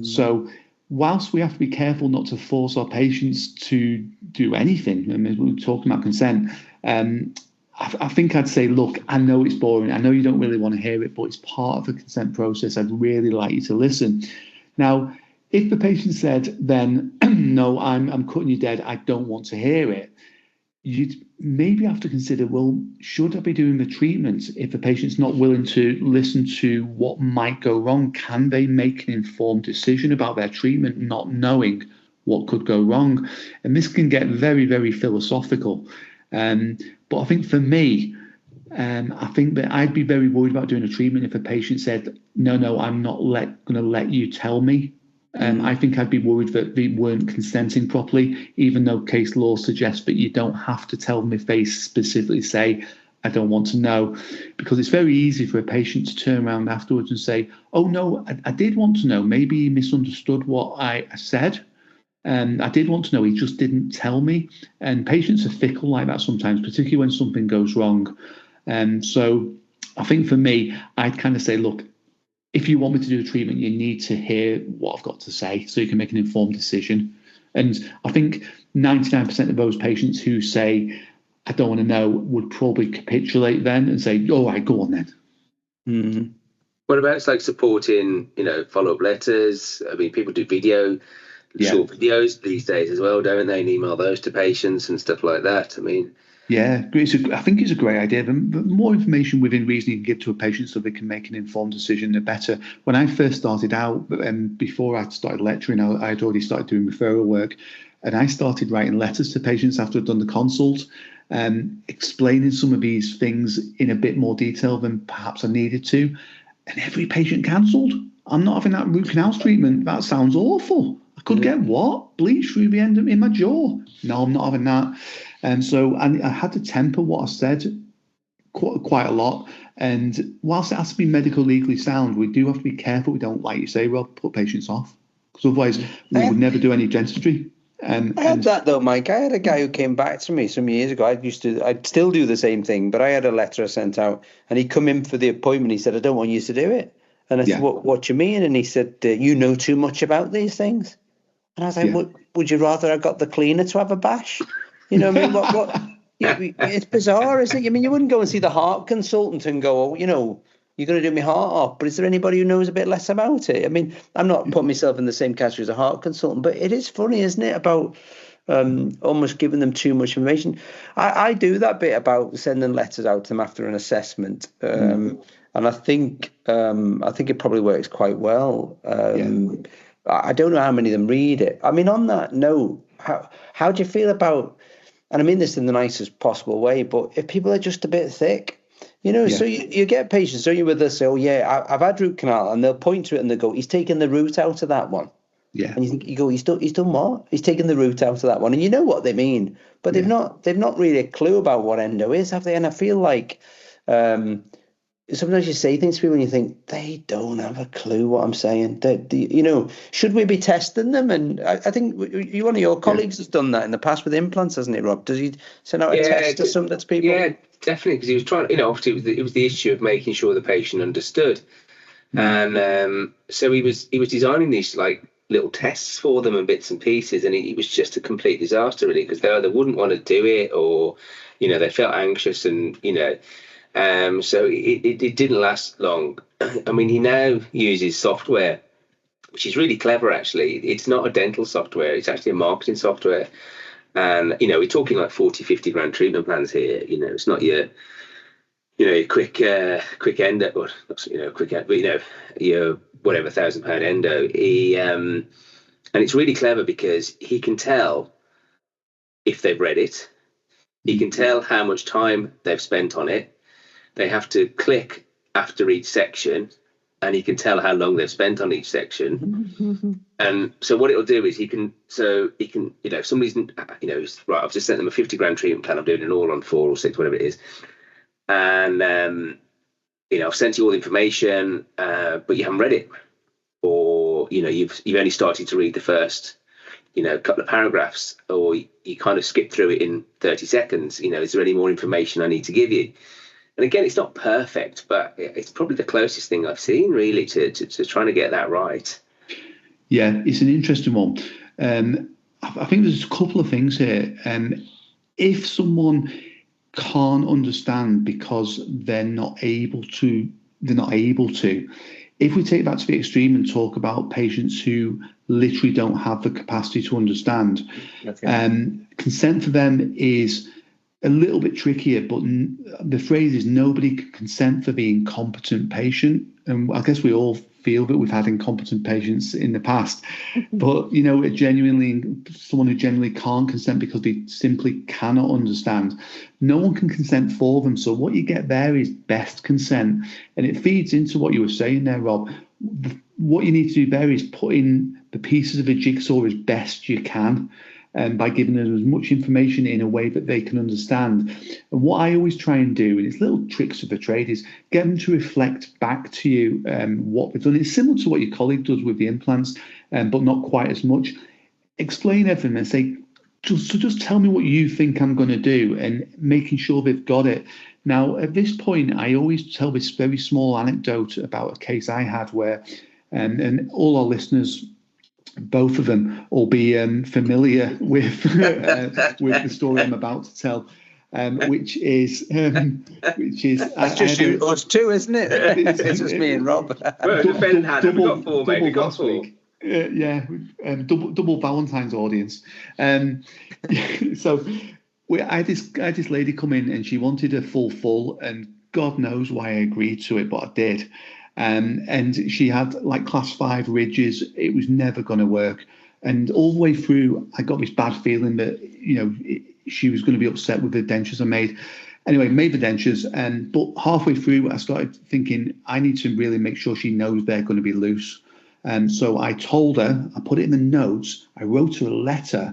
So whilst we have to be careful not to force our patients to do anything, I mean, we're talking about consent, I think I'd say, look, I know it's boring. I know you don't really want to hear it, but it's part of the consent process. I'd really like you to listen. Now, if the patient said then, no, I'm cutting you dead, I don't want to hear it, you'd maybe have to consider, well, should I be doing the treatment? If the patient's not willing to listen to what might go wrong, can they make an informed decision about their treatment, not knowing what could go wrong? And this can get very, very philosophical. But I think for me, I think that I'd be very worried about doing a treatment if a patient said, no, I'm not going to let you tell me. I think I'd be worried that they weren't consenting properly, even though case law suggests that you don't have to tell them if they specifically say, I don't want to know, because it's very easy for a patient to turn around afterwards and say, oh, no, I did want to know. Maybe he misunderstood what I said. I did want to know, he just didn't tell me. And patients are fickle like that sometimes, particularly when something goes wrong. So I think for me, I'd kind of say, look, if you want me to do the treatment, you need to hear what I've got to say so you can make an informed decision. And I think 99% of those patients who say, I don't want to know, would probably capitulate then and say, all right, go on then. Mm-hmm. What about like supporting, follow-up letters? I mean, people do short videos these days as well, don't they? And email those to patients and stuff like that. I mean, yeah, I think it's a great idea. The more information within reason you can give to a patient so they can make an informed decision, the better. When I first started out, before I started lecturing, I had already started doing referral work, and I started writing letters to patients after I'd done the consult, explaining some of these things in a bit more detail than perhaps I needed to. And every patient cancelled. I'm not having that root canal treatment. That sounds awful. I could get what? Bleach through the end in my jaw. No, I'm not having that. And so I had to temper what I said quite a lot. And whilst it has to be medical legally sound, we do have to be careful. We don't, like you say, Rob, put patients off. Because otherwise we would never do any dentistry. I had that though, Mike. I had a guy who came back to me some years ago. I'd still do the same thing, but I had a letter I sent out, and he'd come in for the appointment. He said, I don't want you to do it. And I said, what do you mean? And he said, you know too much about these things. And I was like, would you rather I got the cleaner to have a bash? You know what I mean? What? It's bizarre, isn't it? I mean, you wouldn't go and see the heart consultant and go, you're going to do my heart off. But is there anybody who knows a bit less about it? I mean, I'm not putting myself in the same category as a heart consultant, but it is funny, isn't it, about almost giving them too much information. I do that bit about sending letters out to them after an assessment. And I think it probably works quite well. I don't know how many of them read it. I mean, on that note, how do you feel about, and I mean this in the nicest possible way, but if people are just a bit thick, so you get patients, don't you, where they'll say, I've had root canal, and they'll point to it and they'll go, he's taken the root out of that one. Yeah. And you go, he's done what? He's taken the root out of that one. And you know what they mean, but they've not really a clue about what endo is, have they? And I feel like sometimes you say things to people and you think they don't have a clue what I'm saying. Should we be testing them? And I think one of your colleagues has done that in the past with implants, hasn't he, Rob? Does he send out a test to some to people? Yeah, definitely, because he was trying. Obviously it was the issue of making sure the patient understood, and so he was designing these like little tests for them and bits and pieces, and it was just a complete disaster, really, because they either wouldn't want to do it or they felt anxious and so it didn't last long. I mean, he now uses software, which is really clever, actually. It's not a dental software. It's actually a marketing software. And, we're talking like 40, 50 grand treatment plans here. It's not your quick endo, or not, quick, but your whatever £1,000 endo. And it's really clever because he can tell if they've read it. He can tell how much time they've spent on it. They have to click after each section, and he can tell how long they've spent on each section. And so what it'll do is he can, if somebody's, right, I've just sent them a 50 grand treatment plan. I'm doing it all on 4 or 6, whatever it is. And, I've sent you all the information, but you haven't read it. Or, you've only started to read the first, couple of paragraphs, or you kind of skip through it in 30 seconds. Is there any more information I need to give you? And again, it's not perfect, but it's probably the closest thing I've seen, really, to trying to get that right. Yeah, it's an interesting one. I think there's a couple of things here. If someone can't understand because they're not able to. If we take that to the extreme and talk about patients who literally don't have the capacity to understand, consent for them is a little bit trickier, but the phrase is nobody can consent for the incompetent patient. And I guess we all feel that we've had incompetent patients in the past, but someone who genuinely can't consent because they simply cannot understand, no one can consent for them. So what you get there is best consent, and it feeds into what you were saying there, Rob. What you need to do there is put in the pieces of a jigsaw as best you can, by giving them as much information in a way that they can understand. And what I always try and do, and it's little tricks of the trade, is get them to reflect back to you what they've done. It's similar to what your colleague does with the implants, but not quite as much. Explain everything and say, just tell me what you think I'm going to do, and making sure they've got it. Now, at this point, I always tell this very small anecdote about a case I had where, and all our listeners, both of them, will be familiar with the story I'm about to tell, which is that's just us two, isn't it? It's just me and Rob. Ben had we got 4, mate. We got 4. Week. Double Valentine's audience. So I had this lady come in, and she wanted a full, and God knows why I agreed to it, but I did. And she had like class 5 ridges. It was never going to work. And all the way through, I got this bad feeling that, she was going to be upset with the dentures I made. Anyway, made the dentures. But halfway through, I started thinking, I need to really make sure she knows they're going to be loose. So I told her, I put it in the notes, I wrote her a letter.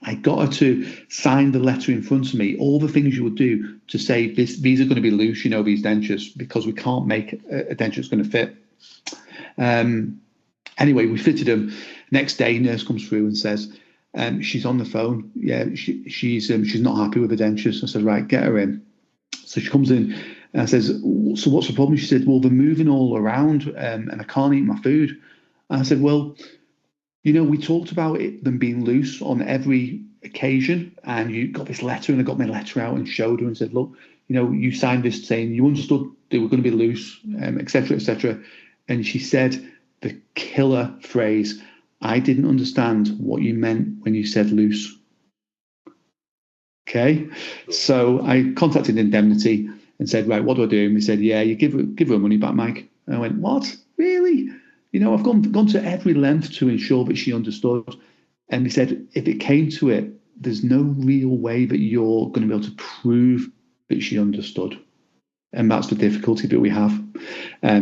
I got her to sign the letter in front of me, all the things you would do to say these are going to be loose, these dentures, because we can't make a denture that's going to fit. Anyway, we fitted them. Next day, nurse comes through and says, she's on the phone. Yeah, she's not happy with the dentures. I said, right, get her in. So she comes in and I says, so what's the problem? She said, well, they're moving all around and I can't eat my food. And I said, well, we talked about them being loose on every occasion, and you got this letter, and I got my letter out and showed her and said, look, you signed this saying you understood they were going to be loose, et cetera, et cetera. And she said the killer phrase, I didn't understand what you meant when you said loose. Okay. So I contacted Indemnity and said, right, what do I do? And they said, yeah, you give her money back, Mike. And I went, what? Really? I've gone to every length to ensure that she understood. And they said, if it came to it, there's no real way that you're going to be able to prove that she understood. And that's the difficulty that we have.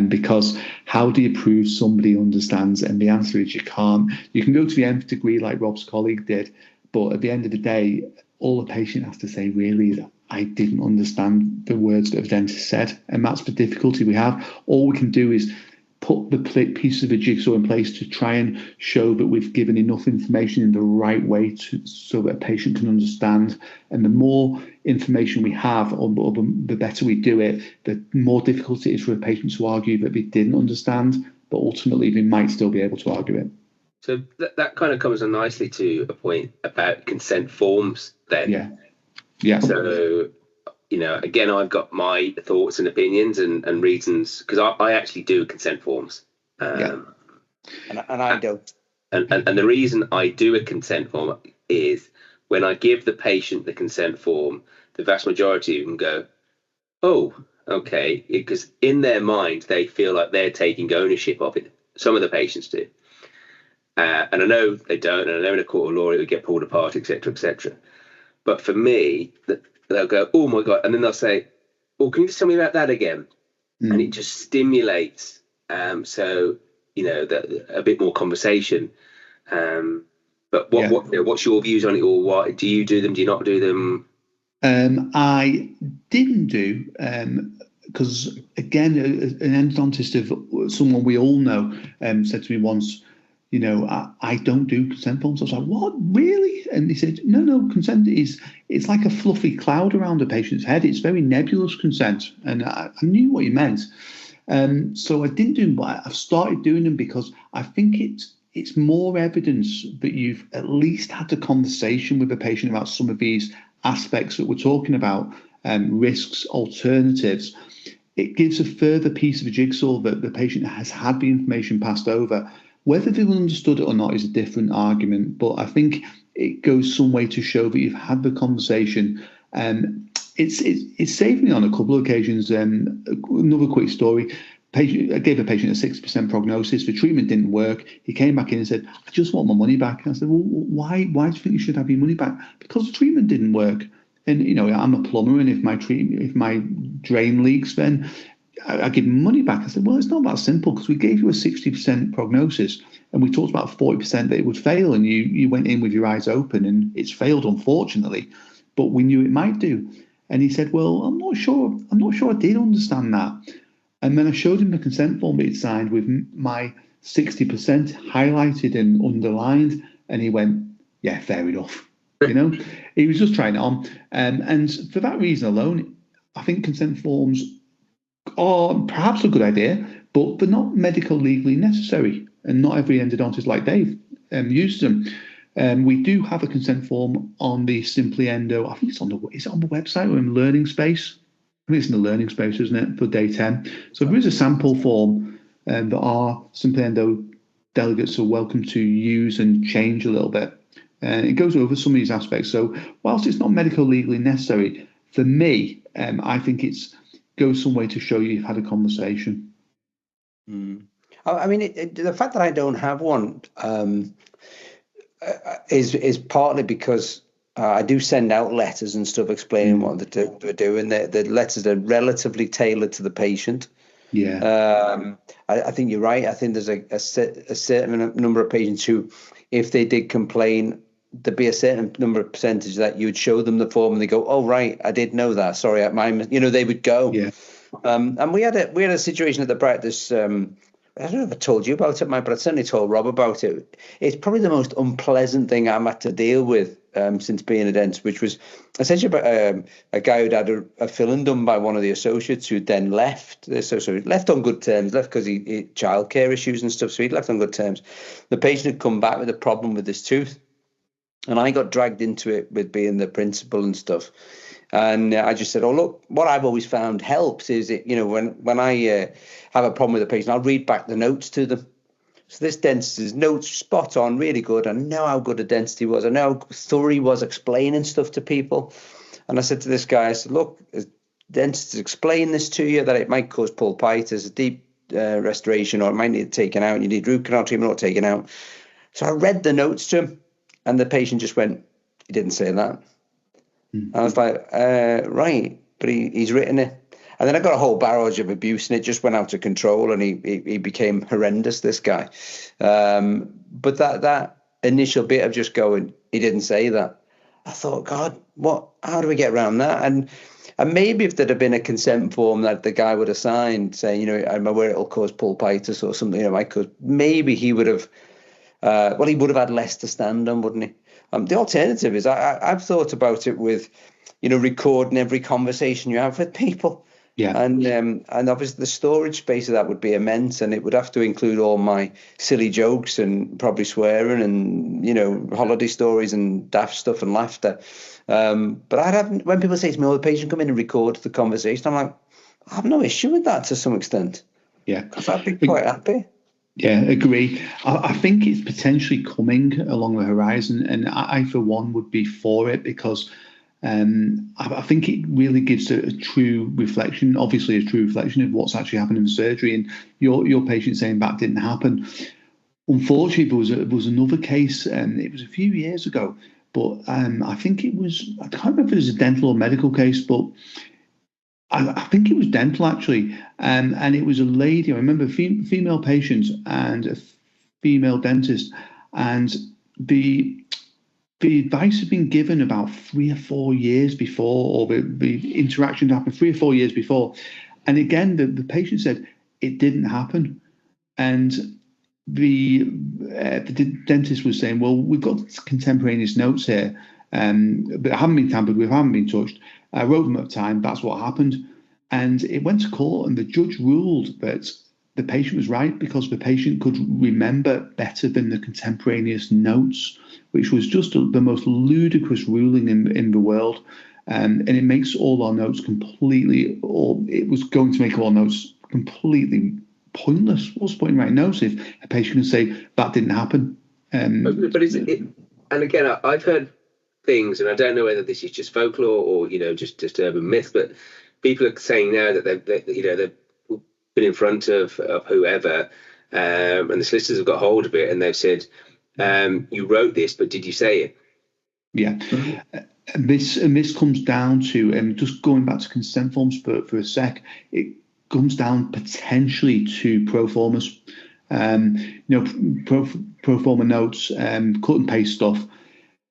Because how do you prove somebody understands? And the answer is you can't. You can go to the nth degree like Rob's colleague did, but at the end of the day, all the patient has to say really is, I didn't understand the words that the dentist said. And that's the difficulty we have. All we can do is put the piece of the jigsaw in place to try and show that we've given enough information in the right way so that a patient can understand. And the more information we have, or the better we do it, the more difficult it is for a patient to argue that they didn't understand, but ultimately they might still be able to argue it. So that kind of comes on nicely to a point about consent forms then. Yeah. So, again, I've got my thoughts and opinions and reasons, because I actually do consent forms. And I don't. And the reason I do a consent form is when I give the patient the consent form, the vast majority of them go, oh, okay, because in their mind they feel like they're taking ownership of it. Some of the patients do, and I know they don't. And I know in a court of law it would get pulled apart, etc., etc. But for me, they'll go, "Oh my God," and then they'll say, "Oh, can you just tell me about that again?" And it just stimulates. So a bit more conversation. But what's your views on it, or what do you do them? Do you not do them? I didn't do because again, an endodontist of someone we all know said to me once, I don't do consent forms. I was like, what, really? And he said, no, consent it's like a fluffy cloud around a patient's head. It's very nebulous consent, and I knew what he meant. So I didn't do them, but I've started doing them because I think it's more evidence that you've at least had a conversation with a patient about some of these aspects that we're talking about, risks, alternatives. It gives a further piece of a jigsaw that the patient has had the information passed over. Whether they've understood it or not is a different argument, but I think it goes some way to show that you've had the conversation. It's saved me on a couple of occasions. Another quick story. I gave a patient a 60% prognosis. The treatment didn't work. He came back in and said, "I just want my money back." And I said, "Well, why do you think you should have your money back?" "Because the treatment didn't work. And I'm a plumber, and if my drain leaks, then I give him money back." I said, "Well, it's not that simple, because we gave you a 60% prognosis, and we talked about 40% that it would fail, and you went in with your eyes open, and it's failed, unfortunately, but we knew it might do." And he said, "Well, I'm not sure I did understand that." And then I showed him the consent form that he'd signed with my 60% highlighted and underlined, and he went, "Yeah, fair enough." He was just trying it on. And for that reason alone, I think consent forms are perhaps a good idea, but they're not medical legally necessary. And not every endodontist like Dave uses them. We do have a consent form on the Simply Endo. I think is it on the website or in Learning Space? I think it's in the Learning Space, isn't it, for day 10? So there is a sample form that our Simply Endo delegates are welcome to use and change a little bit. And it goes over some of these aspects. So whilst it's not medical legally necessary, for me, I think it goes some way to show you've had a conversation. I mean, the fact that I don't have one is partly because I do send out letters and stuff explaining what they're doing. The letters are relatively tailored to the patient. Yeah. I think you're right. I think there's a certain number of patients who, if they did complain, there'd be a certain number of percentage that you would show them the form and they go, "Oh, right, I did know that. Sorry, they would go." Yeah. And we had a situation at the practice. I don't know if I told you about it, Mike, but I certainly told Rob about it. It's probably the most unpleasant thing I've had to deal with since being a dentist, which was essentially about a guy who'd had a filling done by one of the associates who then left. So left on good terms, left because he childcare issues and stuff, so he'd left on good terms. The patient had come back with a problem with his tooth, and I got dragged into it with being the principal and stuff. And I just said, "Oh, look, what I've always found helps is when I have a problem with a patient, I'll read back the notes to them." So this dentist's notes spot on, really good. I know how good a dentist he was. I know how thorough he was explaining stuff to people. And I said to this guy, I said, "Look, dentists explain this to you, that it might cause pulpitis, a deep restoration, or it might need it taken out. You need root canal treatment or taken out." So I read the notes to him, and the patient just went, "He didn't say that." I was like, right, but he's written it. And then I got a whole barrage of abuse, and it just went out of control, and he became horrendous, this guy. But that initial bit of just going, "He didn't say that," I thought, God, how do we get around that? And maybe if there'd have been a consent form that the guy would have signed saying, "I'm aware it'll cause pulpitis or something," maybe he would have, he would have had less to stand on, wouldn't he? The alternative is I've thought about it with, recording every conversation you have with people. Yeah. And obviously the storage space of that would be immense, and it would have to include all my silly jokes and probably swearing and, holiday stories and daft stuff and laughter. But when people say to me, "Oh, the patient come in and record the conversation," I'm like, I have no issue with that to some extent. Yeah. Because I'd be quite happy. Yeah, agree. I think it's potentially coming along the horizon, and I for one, would be for it, because I think it really gives a true reflection, obviously a true reflection of what's actually happened in the surgery. And your patient saying that didn't happen. Unfortunately, there was another case, and it was a few years ago, but I think it was, I can't remember if it was a dental or medical case, but I think it was dental actually. And it was a lady, I remember, female patient and a female dentist. And the advice had been given about 3 or 4 years before, or the interaction happened 3 or 4 years before. And again, the patient said it didn't happen. And the dentist was saying, well, we've got contemporaneous notes here, but haven't been tampered with, haven't been touched. I wrote them at the time, that's what happened. And it went to court, and the judge ruled that the patient was right because the patient could remember better than the contemporaneous notes, which was just the most ludicrous ruling in the world. And it makes all our notes completely, or it was going to make all our notes completely pointless. What's the point in writing notes if a patient can say that didn't happen? But is it? And again, I've heard things, and I don't know whether this is just folklore or just urban myth, but people are saying now that they've been in front of whoever, and the solicitors have got hold of it, and they've said, "You wrote this, but did you say it?" Yeah. And this comes down to, just going back to consent forms for a sec, it comes down potentially to pro formas. Pro forma notes, cut and paste stuff.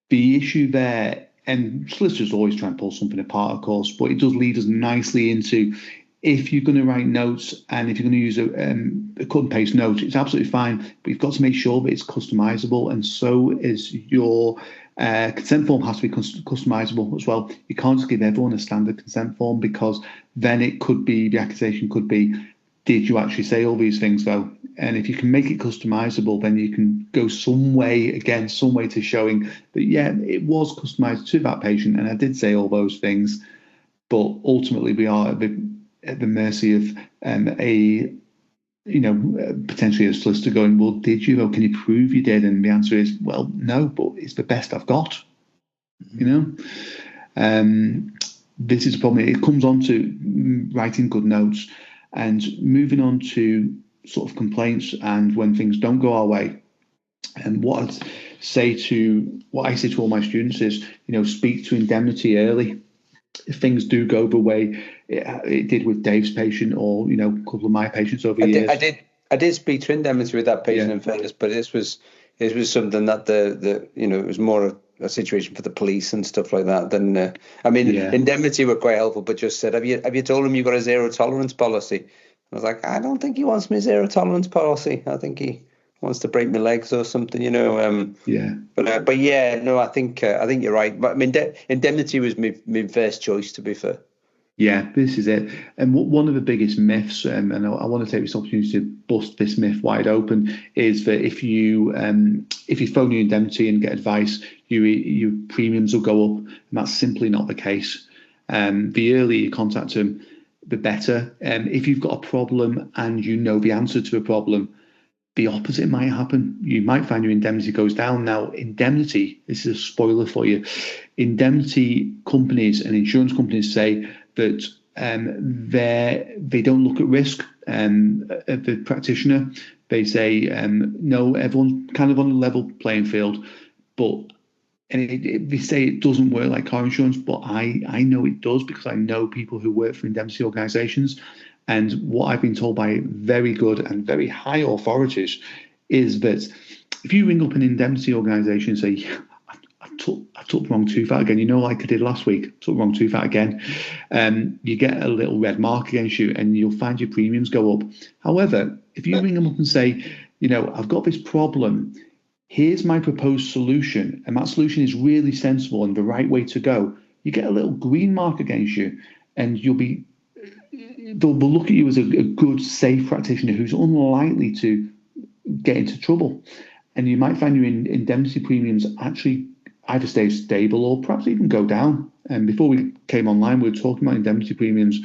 The issue there, and solicitors always try and pull something apart, of course, but it does lead us nicely into, if you're going to write notes and if you're going to use a cut and paste note, it's absolutely fine, but you've got to make sure that it's customizable, and so is your consent form has to be customizable as well. You can't just give everyone a standard consent form, because then the accusation could be, did you actually say all these things though? And if you can make it customizable, then you can go some way to showing that, yeah, it was customized to that patient and I did say all those things. But ultimately we are at the mercy of potentially a solicitor going, well, did you, or can you prove you did? And the answer is, well, no, but it's the best I've got. This is the problem. It comes on to writing good notes and moving on to sort of complaints and when things don't go our way. And what I say to all my students is, speak to indemnity early. If things do go the way it did with Dave's patient, or a couple of my patients over years. I did speak to indemnity with that patient, in fairness, but this was something that it was more a situation for the police and stuff like that than indemnity were quite helpful, but just said, have you told him you've got a zero tolerance policy? I was like, I don't think he wants me zero tolerance policy. I think he wants to break my legs or something, But yeah, no, I think you're right. But I mean, indemnity was my first choice, to be fair. Yeah, this is it. And one of the biggest myths, and I want to take this opportunity to bust this myth wide open, is that if you phone your indemnity and get advice, your premiums will go up, and that's simply not the case. The earlier you contact them, the better. If you've got a problem and you know the answer to a problem, the opposite might happen. You might find your indemnity goes down. Now, indemnity, this is a spoiler for you, indemnity companies and insurance companies say that they don't look at risk of the practitioner. They say, no, everyone's kind of on a level playing field. They say it doesn't work like car insurance, but I know it does, because I know people who work for indemnity organisations. And what I've been told by very good and very high authorities is that if you ring up an indemnity organisation and say, I took the wrong tooth out again, like I did last week, took the wrong tooth out again, you get a little red mark against you and you'll find your premiums go up. However, if you ring them up and say, I've got this problem, here's my proposed solution, and that solution is really sensible and the right way to go, you get a little green mark against you, and they'll look at you as a good, safe practitioner who's unlikely to get into trouble. And you might find your indemnity premiums actually either stay stable or perhaps even go down. And before we came online, we were talking about indemnity premiums.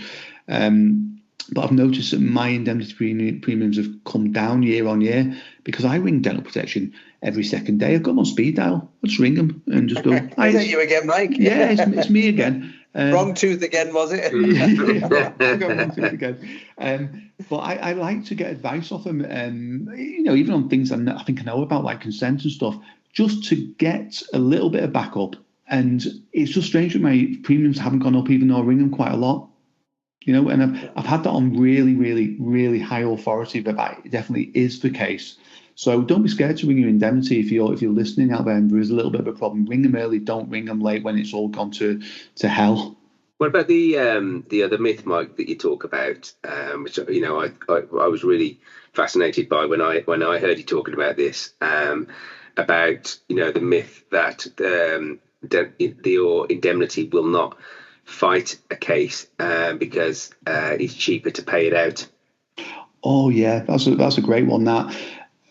But I've noticed that my indemnity premiums have come down year on year because I ring dental protection every second day. I've got them on speed dial. I just ring them and just go, Is that you again, Mike? Yeah, it's me again. Wrong tooth again, was it? Yeah, I got wrong tooth again. But I like to get advice off them, even on things I think I know about, like consent and stuff, just to get a little bit of backup. And it's just strange that my premiums haven't gone up, even though I ring them quite a lot. And I've had that on really, really, really high authority that definitely is the case. So don't be scared to ring your indemnity if you're listening out there and there is a little bit of a problem. Ring them early, don't ring them late when it's all gone to hell. What about the other myth, Mike, that you talk about, which I was really fascinated by when I heard you talking about this, about the myth that your indemnity will not fight a case because it's cheaper to pay it out. Oh yeah, that's a great one. That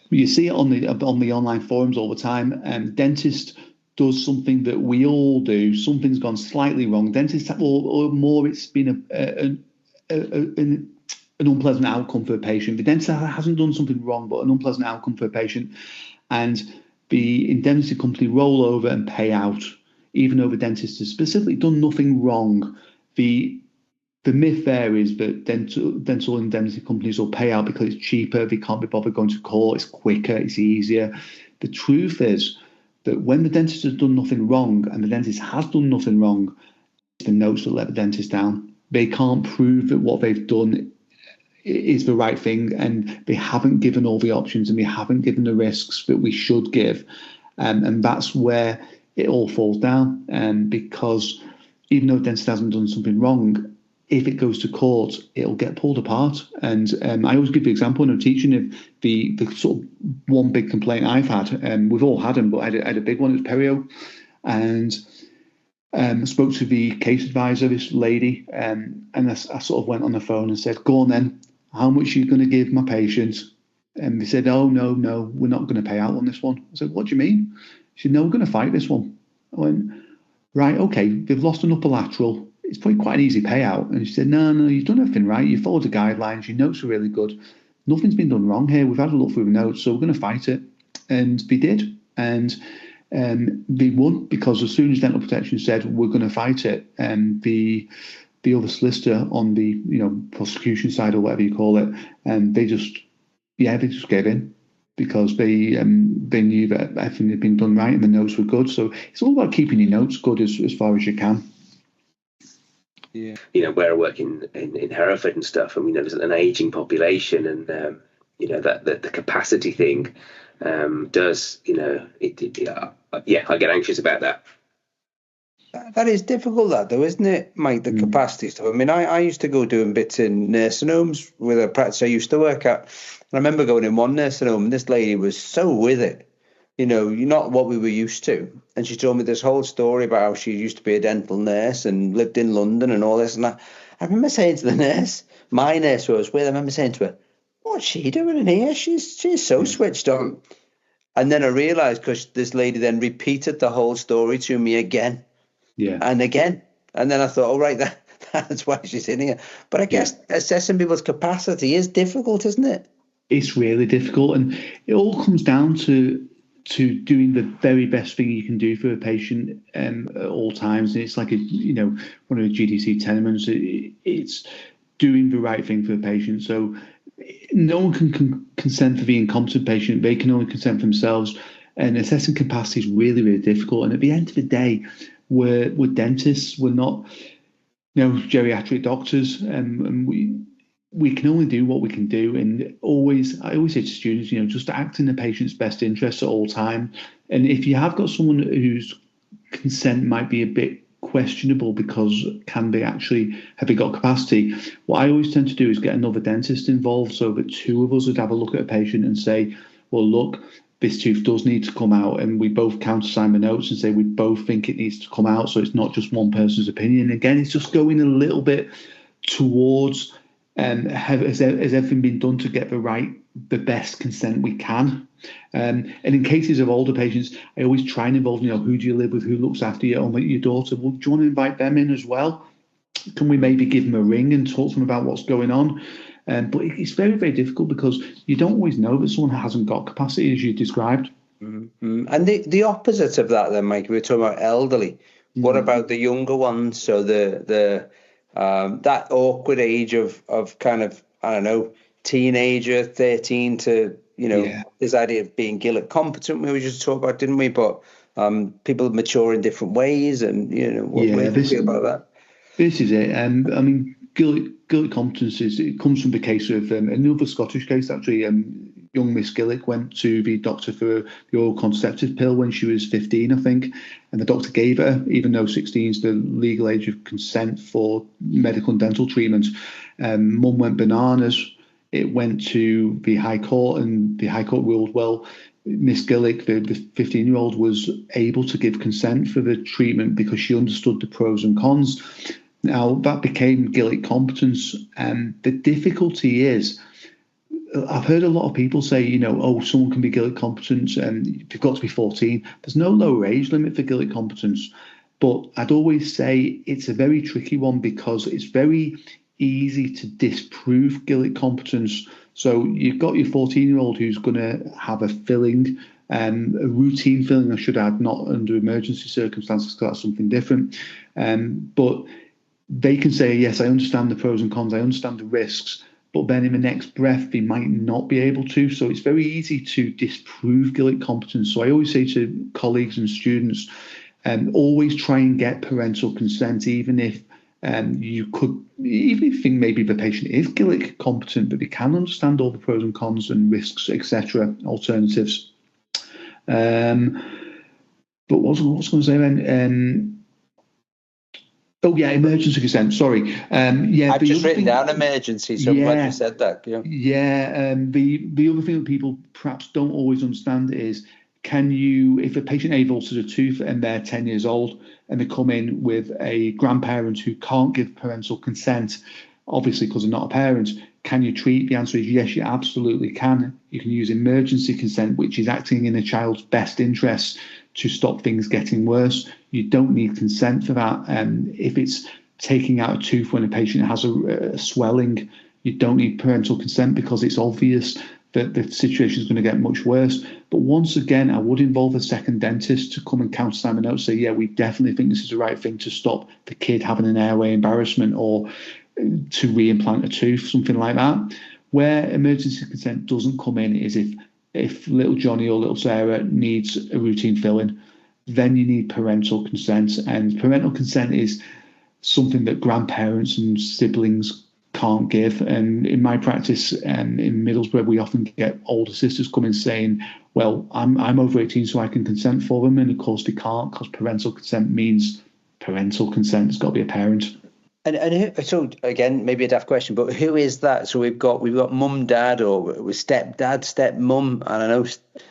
you see it on the online forums all the time. Dentist does something that we all do. Something's gone slightly wrong. Dentist, or more, it's been an unpleasant outcome for a patient. The dentist hasn't done something wrong, but an unpleasant outcome for a patient, and the indemnity company roll over and pay out, even though the dentist has specifically done nothing wrong. The myth there is that dental indemnity companies will pay out because it's cheaper, they can't be bothered going to court, it's quicker, it's easier. The truth is that when the dentist has done nothing wrong, and the dentist has done nothing wrong, it's the notes that let the dentist down. They can't prove that what they've done is the right thing, and they haven't given all the options, and they haven't given the risks that we should give. And that's where it all falls down. Because even though the dentist hasn't done something wrong, if it goes to court, it'll get pulled apart. And I always give the example when I'm teaching of the sort of one big complaint I've had. We've all had them, but I had a big one. It was perio. And I spoke to the case advisor, this lady, and I sort of went on the phone and said, go on then, how much are you going to give my patient? And they said, oh, no, we're not going to pay out on this one. I said, what do you mean? She said, no, we're going to fight this one. I went, right, okay, they've lost an upper lateral. It's probably quite an easy payout. And she said, no, you've done everything right. You followed the guidelines. Your notes are really good. Nothing's been done wrong here. We've had a look through the notes, so we're going to fight it. And they did. And they won, because as soon as Dental Protection said, we're going to fight it, the other solicitor on the prosecution side, or whatever you call it, they just gave in, because they knew that everything had been done right and the notes were good. So it's all about keeping your notes good as far as you can. Yeah. Where I work in Hereford and stuff, and there's an aging population, and that the capacity thing does I get anxious about that. That is difficult, that though, isn't it, Mike? The capacity stuff. I mean, I used to go doing bits in nursing homes with a practice I used to work at. And I remember going in one nursing home, and this lady was so with it. Not what we were used to. And she told me this whole story about how she used to be a dental nurse and lived in London and all this. And I remember saying to the nurse, my nurse who I was with, I remember saying to her, what's she doing in here? She's so switched on. And then I realised, because this lady then repeated the whole story to me again. Yeah. And again. And then I thought, oh, right, that's why she's in here. But I guess assessing people's capacity is difficult, isn't it? It's really difficult. And it all comes down to doing the very best thing you can do for a patient at all times. And it's like one of the GDC tenements. It's doing the right thing for the patient. So no one can consent for the incompetent patient. They can only consent for themselves. And assessing capacity is really, really difficult. And at the end of the day, we're dentists. We're not geriatric doctors, and we can only do what we can do. And I always say to students, just act in the patient's best interest at all time. And if you have got someone whose consent might be a bit questionable, because have they got capacity? What I always tend to do is get another dentist involved, so that two of us would have a look at a patient and say, well, look, this tooth does need to come out, and we both countersign the notes and say we both think it needs to come out, so it's not just one person's opinion. Again, it's just going a little bit towards has everything been done to get the best consent we can. And in cases of older patients, I always try and involve, who do you live with, who looks after you, or your daughter, well, do you want to invite them in as well? can we maybe give them a ring and talk to them about what's going on? But it's very, very difficult because you don't always know that someone hasn't got capacity, as you described. Mm-hmm. And the opposite of that, then, Mike, we were talking about elderly. What about the younger ones? So the that awkward age of kind of, I don't know, teenager, 13 to, this idea of being Gillick competent, we just talked about, didn't we? But people mature in different ways, and what do you feel about that? This is it. I mean, Gillick competence it comes from the case of another Scottish case, actually. Young Miss Gillick went to the doctor for the oral contraceptive pill when she was 15, I think, and the doctor gave her, even though 16 is the legal age of consent for medical and dental treatment. Mum went bananas. It went to the High Court, and the High Court ruled, well, Miss Gillick, the 15-year-old, was able to give consent for the treatment because she understood the pros and cons. Now, that became Gillick competence. And the difficulty is, I've heard a lot of people say, someone can be Gillick competent and you've got to be 14. There's no lower age limit for Gillick competence. But I'd always say it's a very tricky one because it's very easy to disprove Gillick competence. So you've got your 14-year-old who's going to have a filling, a routine filling, I should add, not under emergency circumstances, because that's something different. But they can say, yes, I understand the pros and cons, I understand the risks, but then in the next breath, they might not be able to. So it's very easy to disprove Gillick competence. So I always say to colleagues and students, always try and get parental consent, even if you think maybe the patient is Gillick competent, but they can understand all the pros and cons and risks, etc., alternatives. But what was I going to say then? Emergency consent. Sorry. I've just written down emergency, so I'm glad you said that. The other thing that people perhaps don't always understand is, if a patient avulses a tooth and they're 10 years old and they come in with a grandparent who can't give parental consent, obviously because they're not a parent, can you treat? The answer is yes, you absolutely can. You can use emergency consent, which is acting in a child's best interest to stop things getting worse. You don't need consent for that. If it's taking out a tooth when a patient has a swelling, you don't need parental consent because it's obvious that the situation is going to get much worse. But once again, I would involve a second dentist to come and countersign the note, say, yeah, we definitely think this is the right thing to stop the kid having an airway embarrassment or to reimplant a tooth, something like that. Where emergency consent doesn't come in is if little Johnny or little Sarah needs a routine filling, then you need parental consent. And parental consent is something that grandparents and siblings can't give. And in my practice in Middlesbrough, we often get older sisters come in saying, well, I'm over 18, so I can consent for them. And of course they can't, because parental consent means parental consent. It's got to be a parent. And so again, maybe a daft question, but who is that? So we've got mum, dad, or stepdad, stepmum. I don't know.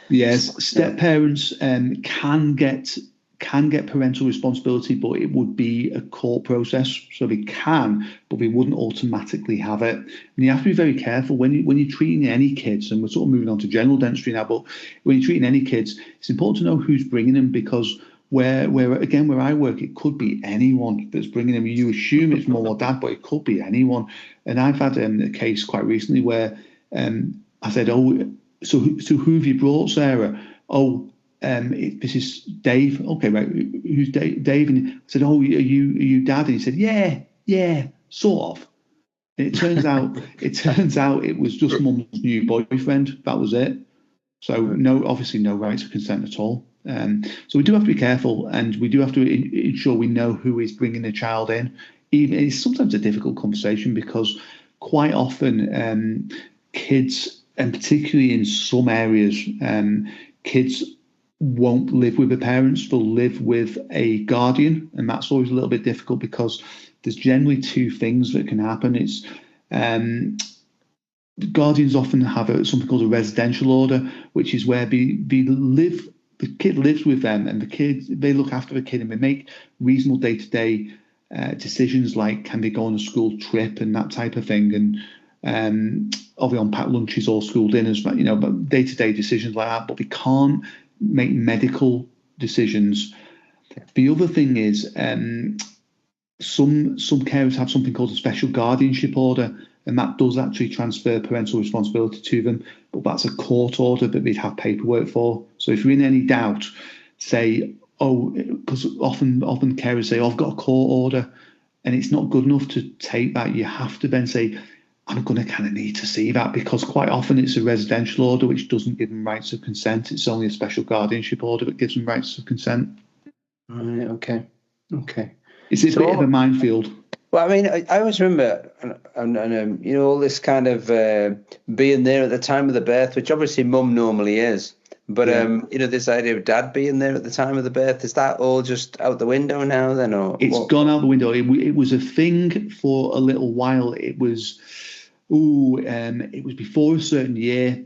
Yes, step parents can get parental responsibility, but it would be a court process. So they can, but they wouldn't automatically have it. And you have to be very careful when you're treating any kids. And we're sort of moving on to general dentistry now, but when you're treating any kids, it's important to know who's bringing them, because where I work, it could be anyone that's bringing them. You assume it's mum or dad, but it could be anyone. And I've had a case quite recently where I said, so who have you brought, Sarah? This is Dave. Okay, right. Who's Dave? And I said, are you dad? And he said, yeah, sort of. And it turns out it was just mum's new boyfriend. That was it. So obviously no right to consent at all. So we do have to be careful, and we do have to ensure we know who is bringing the child in. Even it's sometimes a difficult conversation, because quite often kids, and particularly in some areas, kids won't live with the parents, they'll live with a guardian, and that's always a little bit difficult, because there's generally two things that can happen. It's guardians often have something called a residential order, which is where the kid lives with them, and they look after the kid, and they make reasonable day-to-day decisions, like can they go on a school trip and that type of thing, and obviously unpack lunches or school dinners, but but day-to-day decisions like that. But they can't make medical decisions. The other thing is some carers have something called a special guardianship order, and that does actually transfer parental responsibility to them, but that's a court order that they'd have paperwork for. So if you're in any doubt, say, because often carers say, I've got a court order, and it's not good enough to take that. You have to then say, I'm going to kind of need to see that, because quite often it's a residential order which doesn't give them rights of consent. It's only a special guardianship order that gives them rights of consent. Right, okay. It's a bit of a minefield. Well, I mean, I always remember, and you know, all this kind of being there at the time of the birth, which obviously mum normally is. But, you know, this idea of dad being there at the time of the birth, is that all just out the window now then? Or it's gone out the window. It was a thing for a little while. It was before a certain year.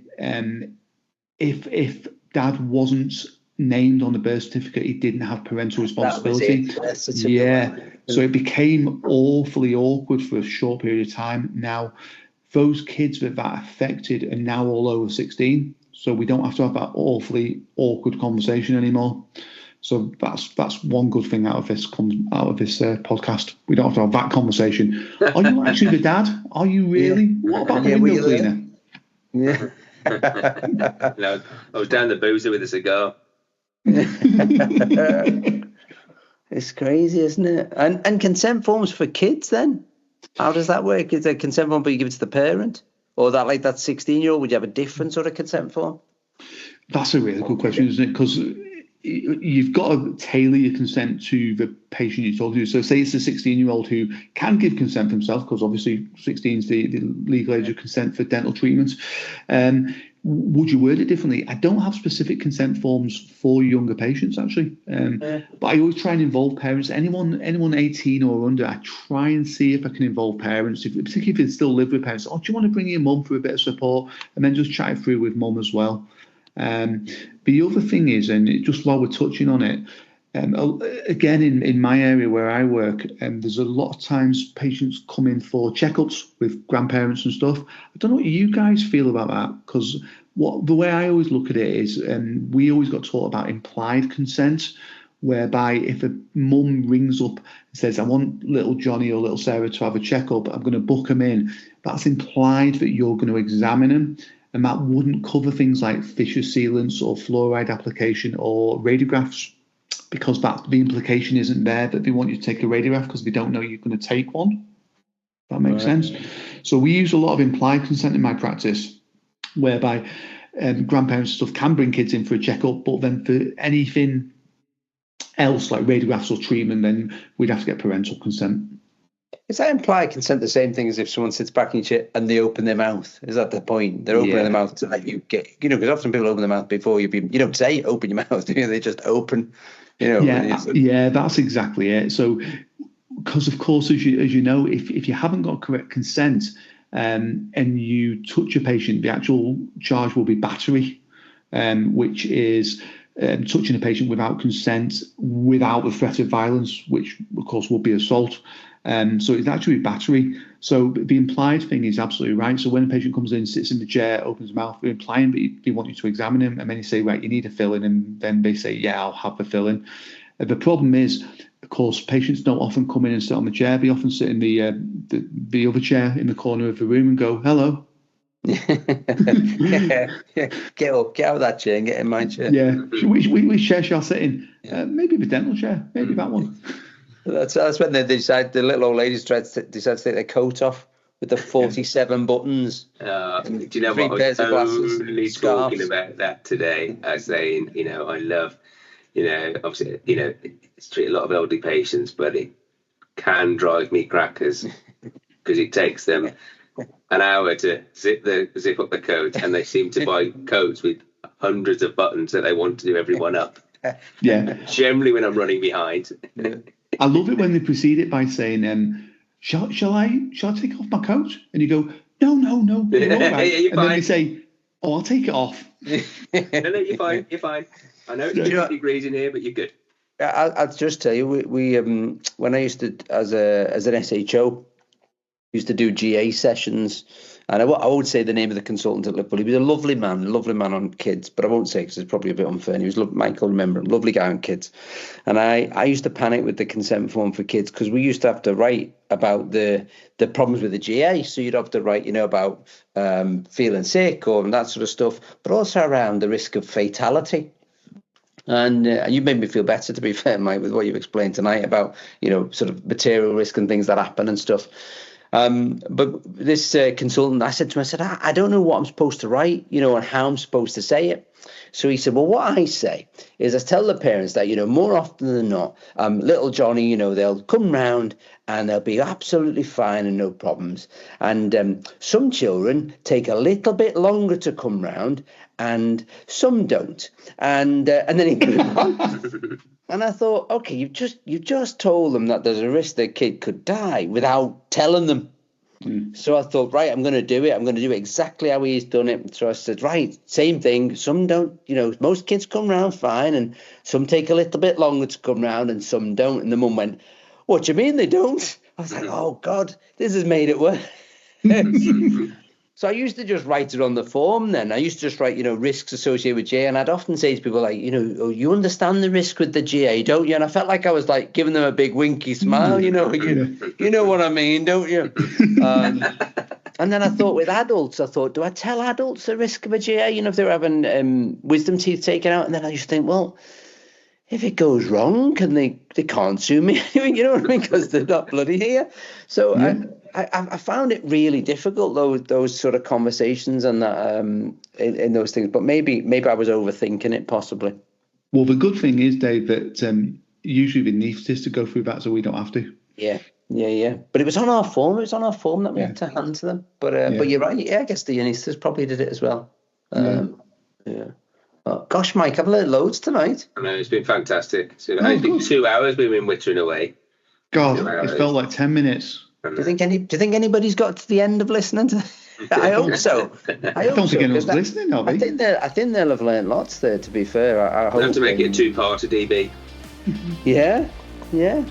If dad wasn't named on the birth certificate, he didn't have parental responsibility. So it became awfully awkward for a short period of time. Now, those kids that affected are now all over 16. So we don't have to have that awfully awkward conversation anymore. So that's one good thing out of this podcast. We don't have to have that conversation. Are you actually the dad? Are you really? Yeah. What about the window cleaner? Yeah. No, I was down the boozer with a cigar. It's crazy, isn't it? And consent forms for kids then? How does that work? Is there a consent form but you give it to the parent? Or that 16-year-old, would you have a different sort of consent form? That's a really good question, isn't it? Because you've got to tailor your consent to the patient you're talking to. So say it's a 16-year-old who can give consent for himself, because obviously 16 is the legal age of consent for dental treatment. Would you word it differently? I don't have specific consent forms for younger patients, actually. But I always try and involve parents. Anyone 18 or under, I try and see if I can involve parents, particularly if they still live with parents. Do you want to bring your mum for a bit of support? And then just chat it through with mum as well. The other thing is, and just while we're touching on it, again, in my area where I work, there's a lot of times patients come in for checkups with grandparents and stuff. I don't know what you guys feel about that, because the way I always look at it is, we always got taught about implied consent, whereby if a mum rings up and says, I want little Johnny or little Sarah to have a checkup, I'm going to book them in, that's implied that you're going to examine them. And that wouldn't cover things like fissure sealants or fluoride application or radiographs, because the implication isn't there that they want you to take a radiograph because they don't know you're going to take one. That makes sense. So we use a lot of implied consent in my practice, whereby grandparents and stuff can bring kids in for a checkup, but then for anything else like radiographs or treatment, then we'd have to get parental consent. Is that implied consent the same thing as if someone sits back in your chair and they open their mouth? Is that the point? They're opening their mouth to let you get, because often people open their mouth before you don't say open your mouth, do you? They just open, Yeah, that's exactly it. So, because of course, as you know, if you haven't got correct consent and you touch a patient, the actual charge will be battery, which is touching a patient without consent, without the threat of violence, which of course will be assault. So it's actually battery. So the implied thing is absolutely right. So when a patient comes in, sits in the chair, opens his mouth, they're implying that they want you to examine him, and then you say, right, you need a fill-in, and then they say, yeah, I'll have the fill-in. The problem is, of course, patients don't often come in and sit on the chair. They often sit in the other chair in the corner of the room and go, hello. yeah. Get out of that chair and get in my chair. Yeah. Which chair shall I sit in? Maybe the dental chair. Maybe that one. That's when they decide, the little old ladies decide to take their coat off with the 47 buttons. Do you know what? I was only talking about that today. I was saying, I love, obviously, it's treat a lot of elderly patients, but it can drive me crackers because it takes them an hour to zip up the coat, and they seem to buy coats with hundreds of buttons that they want to do every one up. Yeah. Generally when I'm running behind. I love it when they precede it by saying, shall I take off my coat? And you go, no, you're all right. You're and fine. Then they say, oh, I'll take it off. No, you're fine. I know it's 50 degrees in here, but you're good. I'll just tell you, we when I used to, as an SHO, used to do GA sessions, And I won't say the name of the consultant at Liverpool. He was a lovely man on kids, but I won't say because it's probably a bit unfair. And he was, Michael, remember him, lovely guy on kids. And I used to panic with the consent form for kids because we used to have to write about the problems with the GA. So you'd have to write, about feeling sick or that sort of stuff, but also around the risk of fatality. And you made me feel better, to be fair, Mike, with what you've explained tonight about, sort of material risk and things that happen and stuff. But this consultant, I said to him, I don't know what I'm supposed to write, and how I'm supposed to say it. So he said, well, what I say is I tell the parents that, more often than not, little Johnny, they'll come round and they'll be absolutely fine and no problems. And some children take a little bit longer to come round and some don't. And then he moved on. And I thought, okay, you've just told them that there's a risk their kid could die without telling them. So I thought, right, I'm going to do it. I'm going to do it exactly how he's done it. So I said, right, same thing. Some don't, most kids come round fine and some take a little bit longer to come round and some don't. And the mum went, what do you mean they don't? I was like, oh, God, this has made it worse. So I used to just write it on the form then. I used to just write, risks associated with GA. And I'd often say to people like, oh, you understand the risk with the GA, don't you? And I felt like I was like giving them a big winky smile, you know what I mean, don't you? And then I thought with adults, do I tell adults the risk of a GA, if they're having wisdom teeth taken out? And then I used to think, well, if it goes wrong, they can't sue me, you know what I mean? Because they're not bloody here. So I found it really difficult, those sort of conversations and that in those things. But maybe I was overthinking it, possibly. Well, the good thing is, Dave, that usually the anaesthetist to go through that, so we don't have to. Yeah. But it was on our form. It was on our form that we had to hand to them. But you're right. Yeah, I guess the anaesthetist probably did it as well. Yeah. Oh, gosh, Mike, I've learned loads tonight. I know, it's been fantastic. So I think 2 hours we've been wittering away. God, it felt like 10 minutes. Do you think anybody's got to the end of listening to? I hope so. I don't think anyone's listening, are they? I think they'll have learned lots there. To be fair, I hope. We'll have to make it a two-parter, DB. Yeah,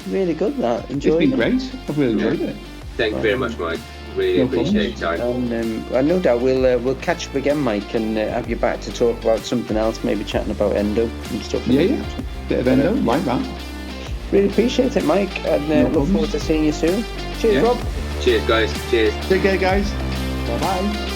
really good. That it's been great. I've really enjoyed it. Thank you very much, Mike. Really appreciate your time. And no doubt we'll catch up again, Mike, and have you back to talk about something else, maybe chatting about endo and stuff. Yeah. Bit of endo, like that. Really appreciate it, Mike, and look forward to seeing you soon. Cheers, Rob. Cheers, guys. Cheers. Take care, guys. Bye-bye.